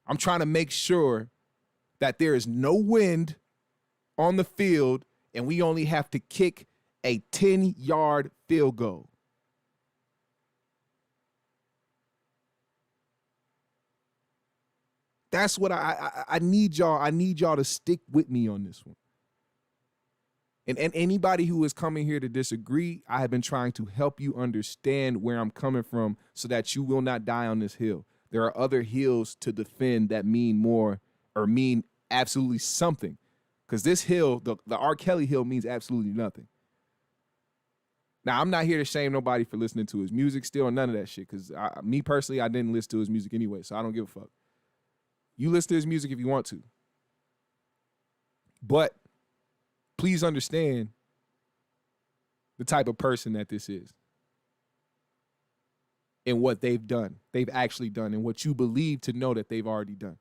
I'm trying to make sure that there is no wind on the field and we only have to kick a 10-yard field goal. That's what I need y'all. I need y'all to stick with me on this one. And anybody who is coming here to disagree, I have been trying to help you understand where I'm coming from so that you will not die on this hill. There are other hills to defend that mean more or mean absolutely something. Because this hill, the R. Kelly hill, means absolutely nothing. Now, I'm not here to shame nobody for listening to his music still or none of that shit. Because me personally, I didn't listen to his music anyway, so I don't give a fuck. You listen to his music if you want to. But please understand the type of person that this is and what they've done. They've actually done and what you believe to know that they've already done.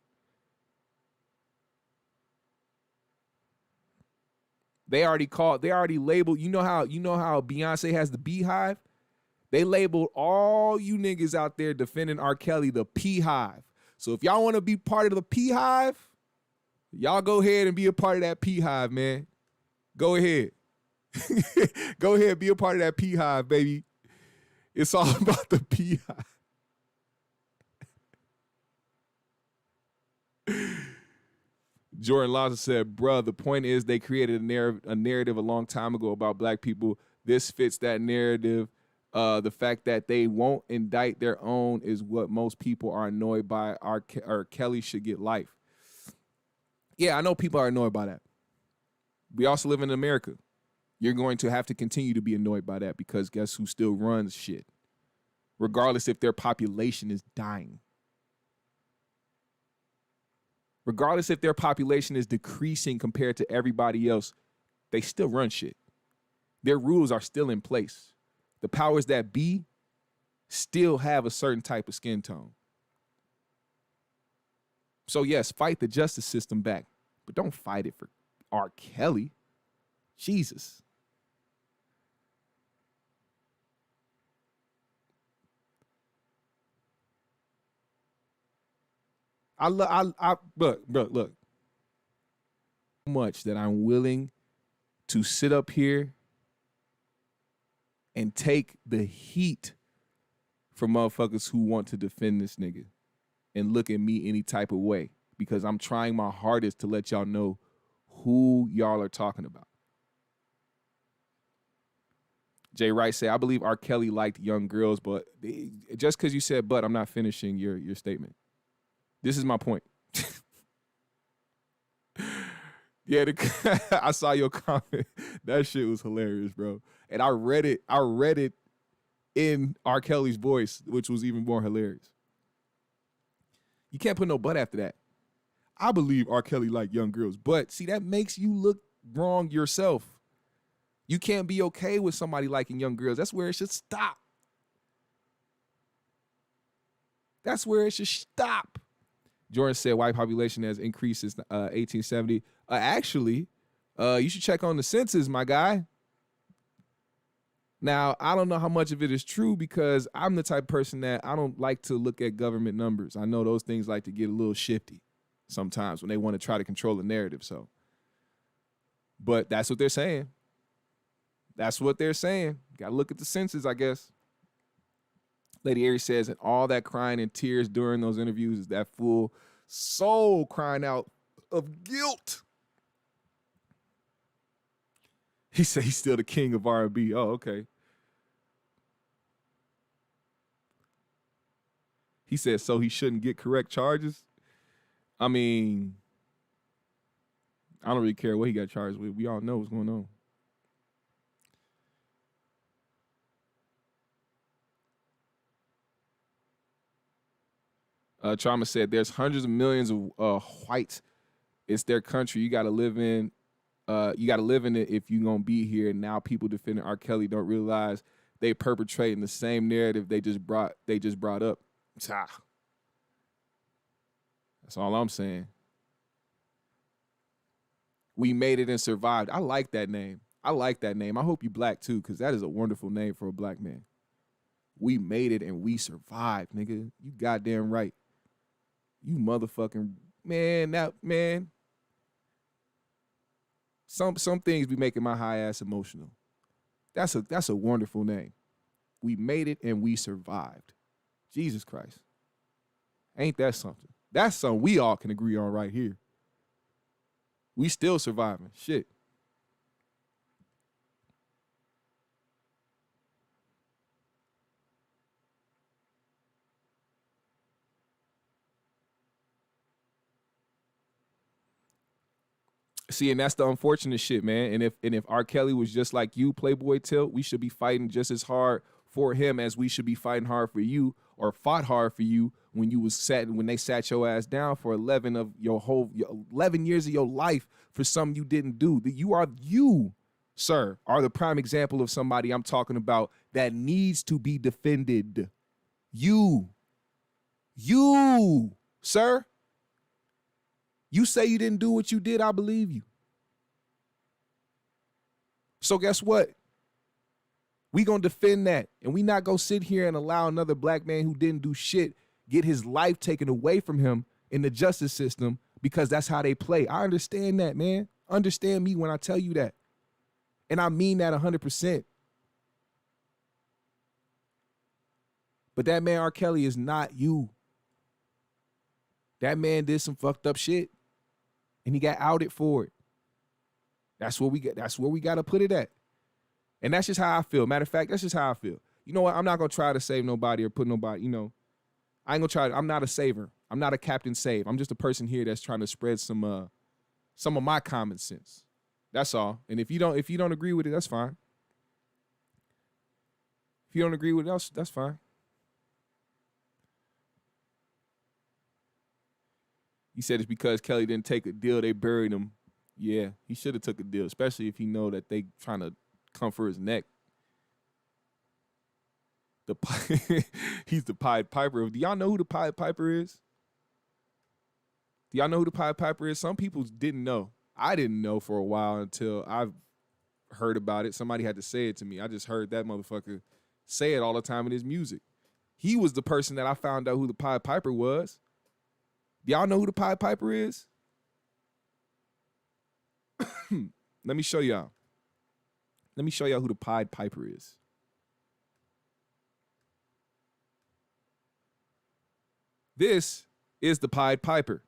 They already labeled, you know how Beyonce has the beehive? They labeled all you niggas out there defending R. Kelly the P-hive. So if y'all want to be part of the P-hive, y'all go ahead and be a part of that P-hive, man. Go ahead. Go ahead, be a part of that P-hive, baby. It's all about the P-hive. Jordan Lawson said, bruh, the point is they created a narrative a long time ago about black people. This fits that narrative. The fact that they won't indict their own is what most people are annoyed by. R. Kelly should get life. Yeah, I know people are annoyed by that. We also live in America. You're going to have to continue to be annoyed by that because guess who still runs shit? Regardless if their population is dying. Regardless if their population is decreasing compared to everybody else, they still run shit. Their rules are still in place. The powers that be still have a certain type of skin tone. So yes, fight the justice system back, but don't fight it for R. Kelly. Jesus. Look. Much that I'm willing to sit up here and take the heat from motherfuckers who want to defend this nigga and look at me any type of way because I'm trying my hardest to let y'all know who y'all are talking about. Jay Wright said, I believe R. Kelly liked young girls, but just because you said but, I'm not finishing your statement. This is my point. Yeah, I saw your comment. That shit was hilarious, bro. And I read it in R. Kelly's voice, which was even more hilarious. You can't put no but after that. I believe R. Kelly liked young girls, but see, that makes you look wrong yourself. You can't be okay with somebody liking young girls. That's where it should stop. That's where it should stop. Jordan said white population has increased since 1870. Actually, you should check on the census, my guy. Now, I don't know how much of it is true because I'm the type of person that I don't like to look at government numbers. I know those things like to get a little shifty sometimes when they want to try to control the narrative. So, but that's what they're saying. That's what they're saying. Got to look at the census, I guess. Lady Aries says, and all that crying and tears during those interviews is that full soul crying out of guilt. He said he's still the king of R&B. Oh, okay. He said so he shouldn't get correct charges. I mean, I don't really care what he got charged with. We all know what's going on. Trauma said there's hundreds of millions of whites. It's their country. You got to live in. You got to live in it if you're gonna be here. Now people defending R. Kelly don't realize they perpetrating the same narrative they just brought up. That's all I'm saying. We made it and survived. I like that name. I hope you black too, because that is a wonderful name for a black man. We made it and we survived, nigga. You goddamn right. You motherfucking man. Some things be making my high ass emotional. That's a wonderful name. We made it and we survived. Jesus Christ. Ain't that something? That's something we all can agree on right here. We still surviving. Shit. See, and that's the unfortunate shit, man. And if R. Kelly was just like you, Playboy Tilt, we should be fighting just as hard for him as we should be fighting hard for you, or fought hard for you when they sat your ass down for 11 years of your life for something you didn't do. That you, sir, are the prime example of somebody I'm talking about that needs to be defended. You, sir. You say you didn't do what you did, I believe you. So guess what? We gonna defend that, and we not gonna sit here and allow another black man who didn't do shit get his life taken away from him in the justice system, because that's how they play. I understand that, man. Understand me when I tell you that. And I mean that 100%. But that man R. Kelly is not you. That man did some fucked up shit, and he got outed for it. That's where we got to put it at. And that's just how I feel. Matter of fact, that's just how I feel. You know what? I'm not going to try to save nobody or put nobody, I ain't going to try. I'm not a saver. I'm not a Captain Save. I'm just a person here that's trying to spread some of my common sense. That's all. And if you don't agree with it, that's fine. If you don't agree with it, that's fine. He said it's because Kelly didn't take a deal, they buried him. Yeah, he should have took a deal, especially if he know that they trying to come for his neck. He's the Pied Piper. Do y'all know who the Pied Piper is? Do y'all know who the Pied Piper is? Some people didn't know. I didn't know for a while until I've heard about it. Somebody had to say it to me. I just heard that motherfucker say it all the time in his music. He was the person that I found out who the Pied Piper was. Do y'all know who the Pied Piper is? Let me show y'all. Let me show y'all who the Pied Piper is. This is the Pied Piper.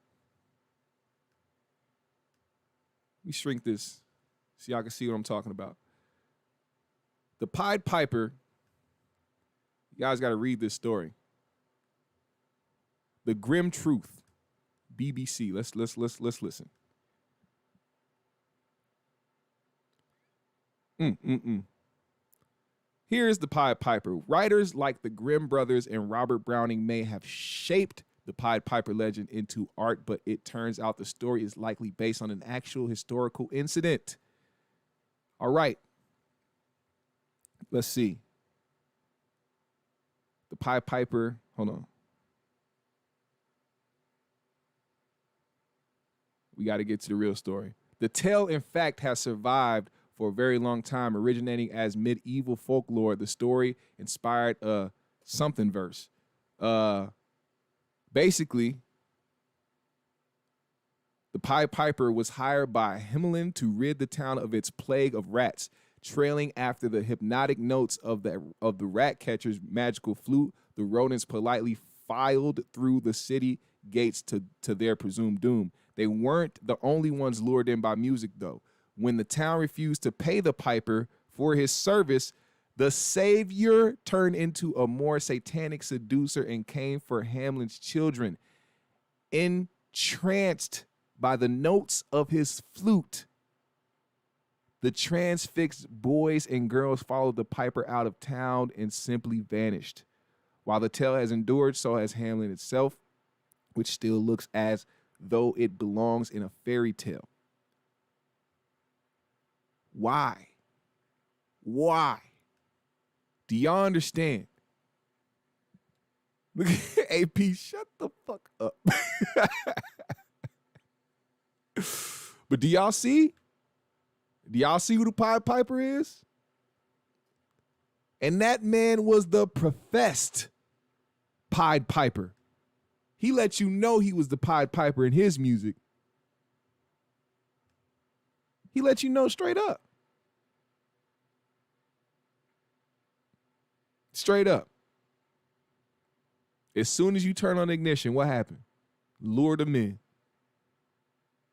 Let me shrink this so y'all can see what I'm talking about. The Pied Piper, you guys got to read this story. The Grim Truth, BBC. Let's listen. Here is the Pied Piper. Writers like the Grimm brothers and Robert Browning may have shaped the Pied Piper legend into art, but it turns out the story is likely based on an actual historical incident. All right. Let's see. The Pied Piper. Hold on. We got to get to the real story. The tale, in fact, has survived for a very long time, originating as medieval folklore. The story inspired a something verse. Basically, the Pied Piper was hired by Himmelin to rid the town of its plague of rats. Trailing after the hypnotic notes of the rat catcher's magical flute, The rodents politely filed through the city gates to their presumed doom. They weren't the only ones lured in by music, though. When the town refused to pay the piper for his service, the savior turned into a more satanic seducer and came for Hamlin's children. Entranced by the notes of his flute, the transfixed boys and girls followed the piper out of town and simply vanished. While the tale has endured, so has Hamlin itself, which still looks as though it belongs in a fairy tale. Why? Why? Do y'all understand? Look at AP, shut the fuck up. But do y'all see? Do y'all see who the Pied Piper is? And that man was the professed Pied Piper. He let you know he was the Pied Piper in his music. He let you know straight up. Straight up. As soon as you turn on ignition, what happened? Lure them in.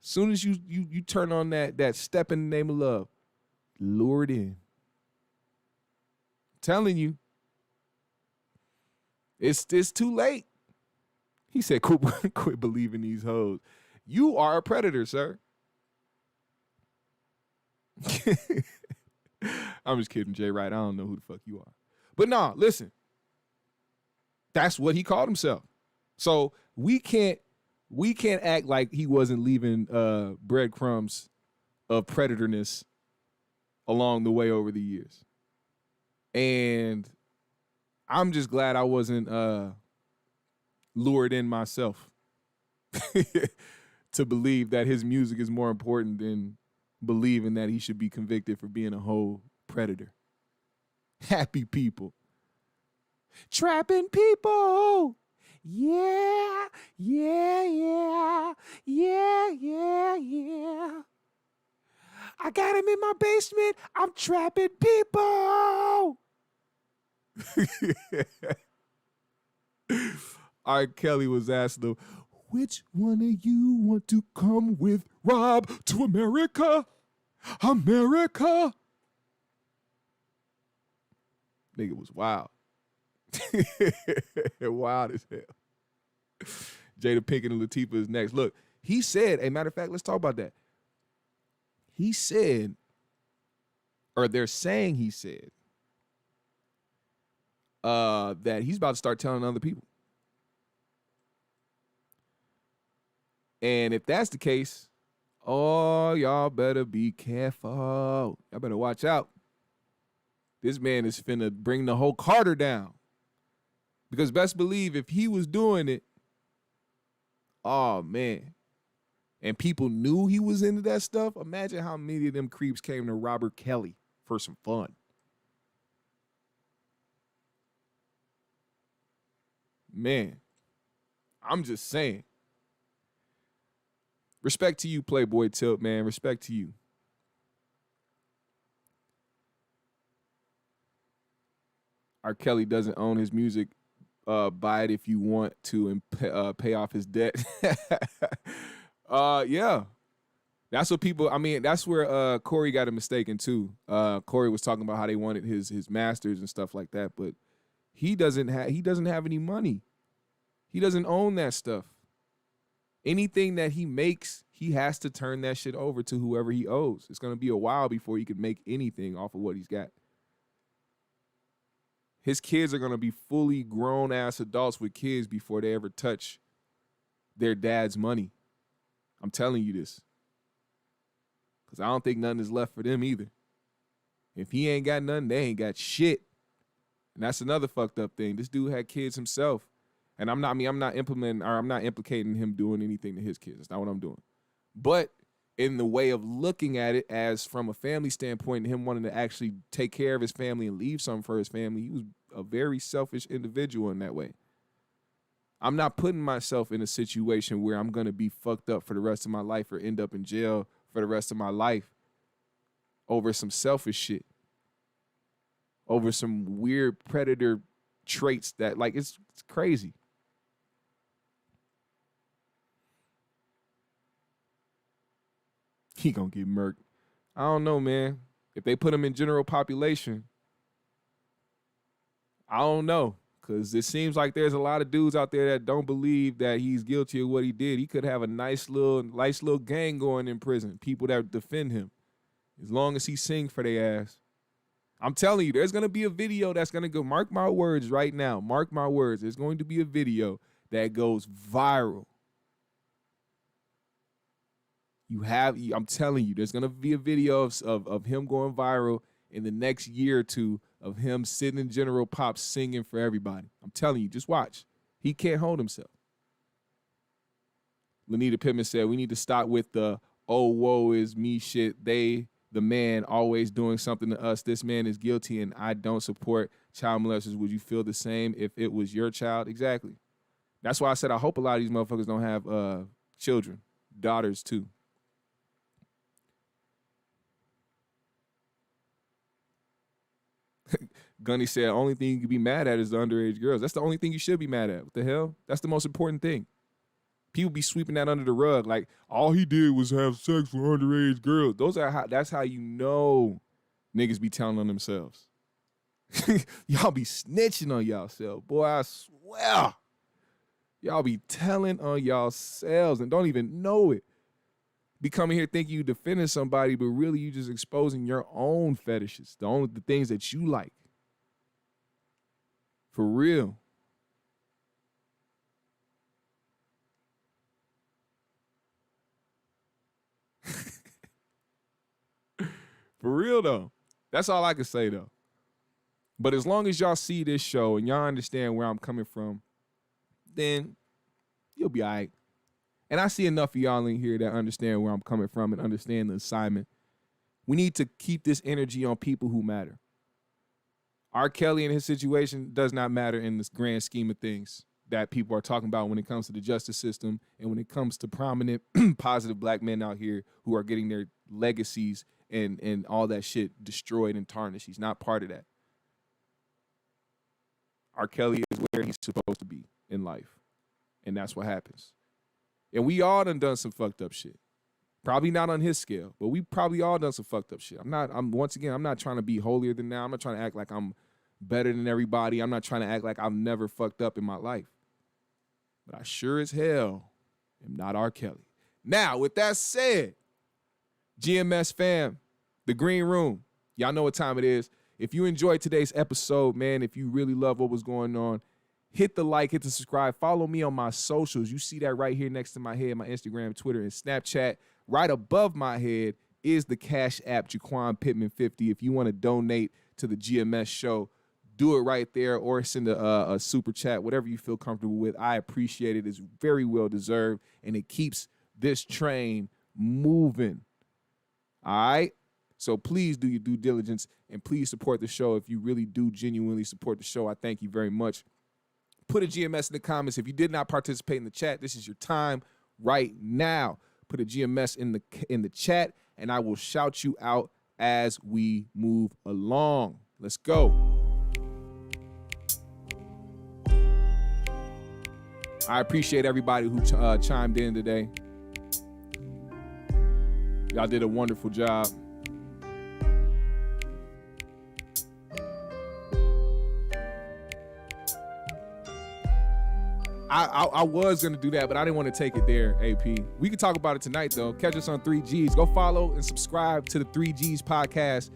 As soon as you turn on that step in the name of love, lured in. Telling you, it's too late. He said, quit believing these hoes. You are a predator, sir. I'm just kidding, Jay Wright. I don't know who the fuck you are. But nah, listen. That's what he called himself. So we can't act like he wasn't leaving breadcrumbs of predatorness along the way over the years. And I'm just glad I wasn't lured in myself to believe that his music is more important than believing that he should be convicted for being a whole predator. Happy people. Trapping people. Yeah, yeah, yeah, yeah, yeah, yeah. I got him in my basement. I'm trapping people. R. Kelly was asked, though, which one of you want to come with Rob to America? America. Nigga was wild. Wild as hell. Jada Pinkett and Latifah is next. Look, he said, a matter of fact, let's talk about that. He said, or they're saying he said, that he's about to start telling other people. And if that's the case, oh, y'all better be careful. Y'all better watch out. This man is finna bring the whole Carter down. Because best believe if he was doing it, oh, man. And people knew he was into that stuff. Imagine how many of them creeps came to Robert Kelly for some fun. Man, I'm just saying. Respect to you, Playboy Tilt, man. Respect to you. R. Kelly doesn't own his music. Buy it if you want to and pay off his debt. Yeah. That's what people, I mean, that's where Corey got it mistaken too. Corey was talking about how they wanted his masters and stuff like that, but he doesn't have any money. He doesn't own that stuff. Anything that he makes, he has to turn that shit over to whoever he owes. It's going to be a while before he can make anything off of what he's got. His kids are going to be fully grown-ass adults with kids before they ever touch their dad's money. I'm telling you this. Because I don't think nothing is left for them either. If he ain't got nothing, they ain't got shit. And that's another fucked up thing. This dude had kids himself. And I'm not implicating him doing anything to his kids. That's not what I'm doing. But in the way of looking at it as from a family standpoint and him wanting to actually take care of his family and leave something for his family, he was a very selfish individual in that way. I'm not putting myself in a situation where I'm going to be fucked up for the rest of my life or end up in jail for the rest of my life over some selfish shit, over some weird predator traits that, like, it's crazy. He gonna get murked. I don't know, man. If they put him in general population, I don't know. Because it seems like there's a lot of dudes out there that don't believe that he's guilty of what he did. He could have a nice little gang going in prison, people that defend him, as long as he sing for their ass. I'm telling you, there's going to be a video that's going to go, mark my words right now, mark my words, there's going to be a video that goes viral. I'm telling you, there's going to be a video of him going viral in the next year or two, of him sitting in General Pop singing for everybody. I'm telling you, just watch. He can't hold himself. Lanita Pittman said, we need to stop with the, oh, woe is me shit. The man, always doing something to us. This man is guilty, and I don't support child molesters. Would you feel the same if it was your child? Exactly. That's why I said I hope a lot of these motherfuckers don't have children, daughters too. Gunny said, only thing you can be mad at is the underage girls. That's the only thing you should be mad at. What the hell? That's the most important thing. People be sweeping that under the rug like all he did was have sex with underage girls. That's how you know niggas be telling on themselves. Y'all be snitching on y'allself. Boy, I swear. Y'all be telling on y'allselves and don't even know it. Be coming here thinking you defending somebody, but really you just exposing your own fetishes, the things that you like. For real. For real, though. That's all I can say, though. But as long as y'all see this show and y'all understand where I'm coming from, then you'll be all right. And I see enough of y'all in here that understand where I'm coming from and understand the assignment. We need to keep this energy on people who matter. R. Kelly and his situation does not matter in this grand scheme of things that people are talking about when it comes to the justice system and when it comes to prominent, positive black men out here who are getting their legacies and all that shit destroyed and tarnished. He's not part of that. R. Kelly is where he's supposed to be in life. And that's what happens. And we all done some fucked up shit. Probably not on his scale, but we probably all done some fucked up shit. I'm not trying to be holier than thou. I'm not trying to act like I'm better than everybody. I'm not trying to act like I've never fucked up in my life. But I sure as hell am not R. Kelly. Now, with that said, GMS fam, the Green Room, y'all know what time it is. If you enjoyed today's episode, man, if you really love what was going on, hit the like, hit the subscribe, follow me on my socials. You see that right here next to my head, my Instagram, Twitter, and Snapchat. Right above my head is the Cash App, Jaquan Pittman 50. If you want to donate to the GMS show, do it right there or send a super chat, whatever you feel comfortable with. I appreciate it. It's very well deserved, and it keeps this train moving. All right? So please do your due diligence, and please support the show. If you really do genuinely support the show, I thank you very much. Put a GMS in the comments. If you did not participate in the chat, this is your time right now. Put a GMS in the chat, and I will shout you out as we move along. Let's go. I appreciate everybody who chimed in today. Y'all did a wonderful job. I was going to do that, but I didn't want to take it there, AP. We can talk about it tonight, though. Catch us on 3Gs. Go follow and subscribe to the 3Gs podcast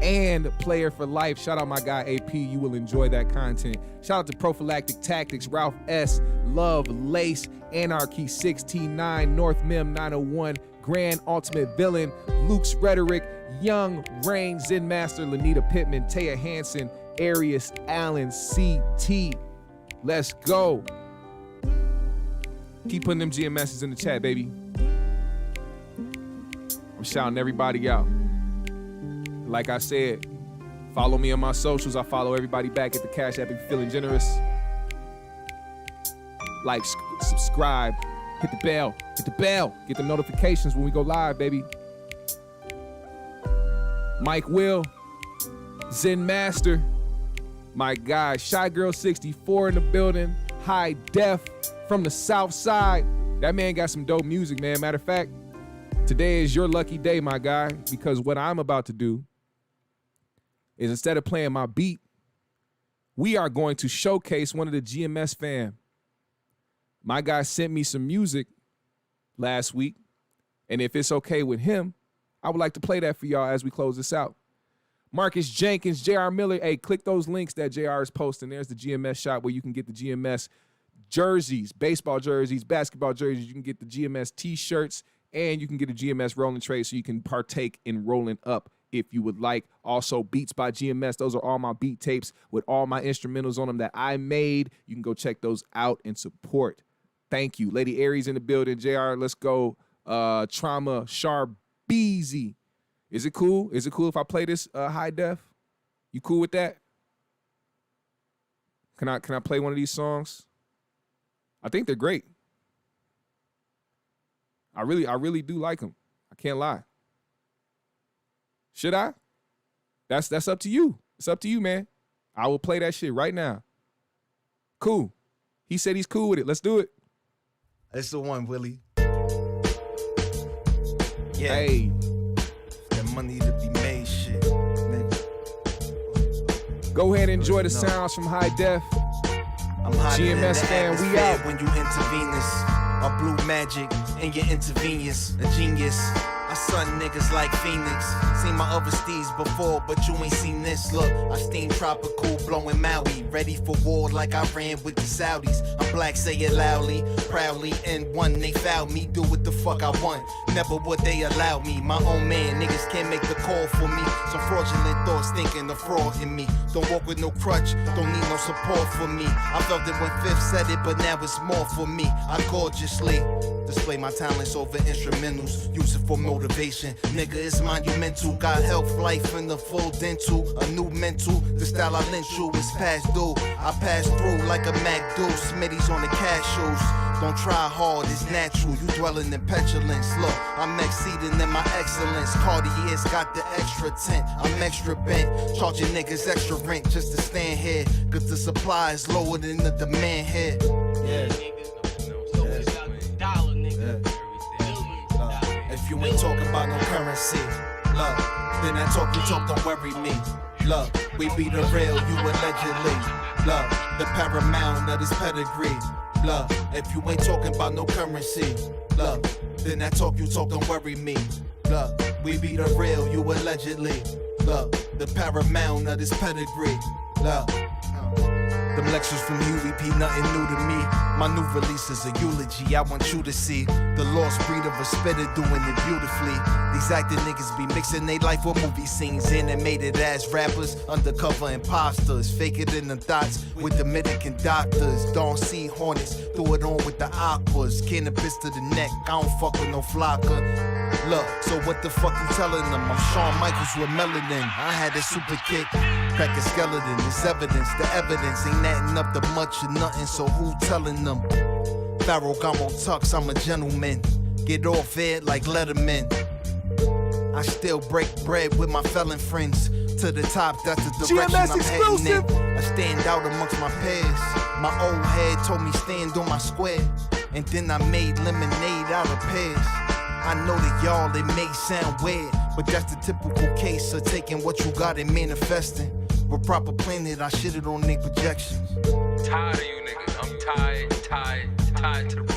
and Player for Life. Shout out my guy, AP. You will enjoy that content. Shout out to Prophylactic Tactics, Ralph S., Love, Lace, Anarchy, 6T9, North Mem 901, Grand Ultimate Villain, Luke's Rhetoric, Young, Rain, Zen Master, Lanita Pittman, Taya Hansen, Arius, Allen, CT. Let's go. Keep putting them GMSs in the chat, baby. I'm shouting everybody out. Like I said, follow me on my socials. I follow everybody back at the Cash App if you're feeling generous. Like, subscribe, hit the bell, get the notifications when we go live, baby. Mike Will, Zen Master, My guy, Shy Girl 64 in the building. High Def from the South Side. That man got some dope music, man. Matter of fact, today is your lucky day, my guy, because what I'm about to do is instead of playing my beat, we are going to showcase one of the GMS fam. My guy sent me some music last week, and if it's okay with him, I would like to play that for y'all as we close this out. Marcus Jenkins, J.R. Miller, hey, click those links that J.R. is posting. There's the GMS shop where you can get the GMS jerseys, baseball jerseys, basketball jerseys. You can get the GMS t-shirts, and you can get a GMS rolling tray so you can partake in rolling up if you would like. Also, Beats by GMS. Those are all my beat tapes with all my instrumentals on them that I made. You can go check those out and support. Thank you. Lady Aries in the building. JR, let's go. Trauma Sharbeezy. Is it cool? Is it cool if I play this high def? You cool with that? Can I play one of these songs? I think they're great. I really do like them. I can't lie. Should I? That's up to you. It's up to you, man. I will play that shit right now. Cool. He said he's cool with it. Let's do it. It's the one, Willie. Yeah. Hey. That money to be made shit, nigga. Go ahead and enjoy the sounds from High Def. I'm hot GMS fan, we out. When you intravenous, a blue magic in your intravenous, a genius. I sun niggas like Phoenix. Seen my other steeds before, but you ain't seen this. Look, I steam tropical, blowing Maui. Ready for war like I ran with the Saudis. I'm black, say it loudly, proudly. And one, they fouled me, do what the fuck I want. Never would they allow me. My own man, niggas can't make the call for me. Some fraudulent thoughts thinking the fraud in me. Don't walk with no crutch, don't need no support for me. I felt it when Fifth said it, but now it's more for me. I gorgeously display my talents over instrumentals. Use it for motivation. Nigga, it's monumental. Got health, life, and the full dental. A new mental. The style I lent you is past due. I pass through like a Mac do. Smitty's on the cashews. Don't try hard, it's natural. You dwelling in petulance. Look, I'm exceeding in my excellence. Cartier's got the extra tint. I'm extra bent. Charging niggas extra rent just to stand here. Cause the supply is lower than the demand here. Yeah. If you ain't talking about no currency, look, then I talk, you talk, don't worry me. Look, we be the real, you allegedly. Look, the paramount of this pedigree. Look, if you ain't talking about no currency, look, then I talk, you talk, don't worry me. Look, we be the real, you allegedly. Look, the paramount of this pedigree. Look. Them lectures from Huey P, nothing new to me. My new release is a eulogy, I want you to see the lost breed of a spitter doing it beautifully. These acting niggas be mixing they life with movie scenes. Animated ass rappers, undercover imposters. Fake it in the dots with Dominican doctors. Don't see hornets, throw it on with the aquas. Cannabis to the neck, I don't fuck with no flocker. Look, so what the fuck you telling them? I'm Shawn Michaels with melanin. I had a super kick, crack a skeleton. It's evidence, the evidence ain't adding up to much or nothing. So who telling them? Pharaoh Gamo Tux, I'm a gentleman. Get off it like Letterman. I still break bread with my felon friends. To the top, that's the direction GMS I'm exclusive. heading in. I stand out amongst my peers. My old head told me stand on my square. And then I made lemonade out of pears. I know that y'all, it may sound weird, but that's the typical case of taking what you got and manifesting. With proper planning, I shitted on their projections. Tired of you niggas, I'm tired to the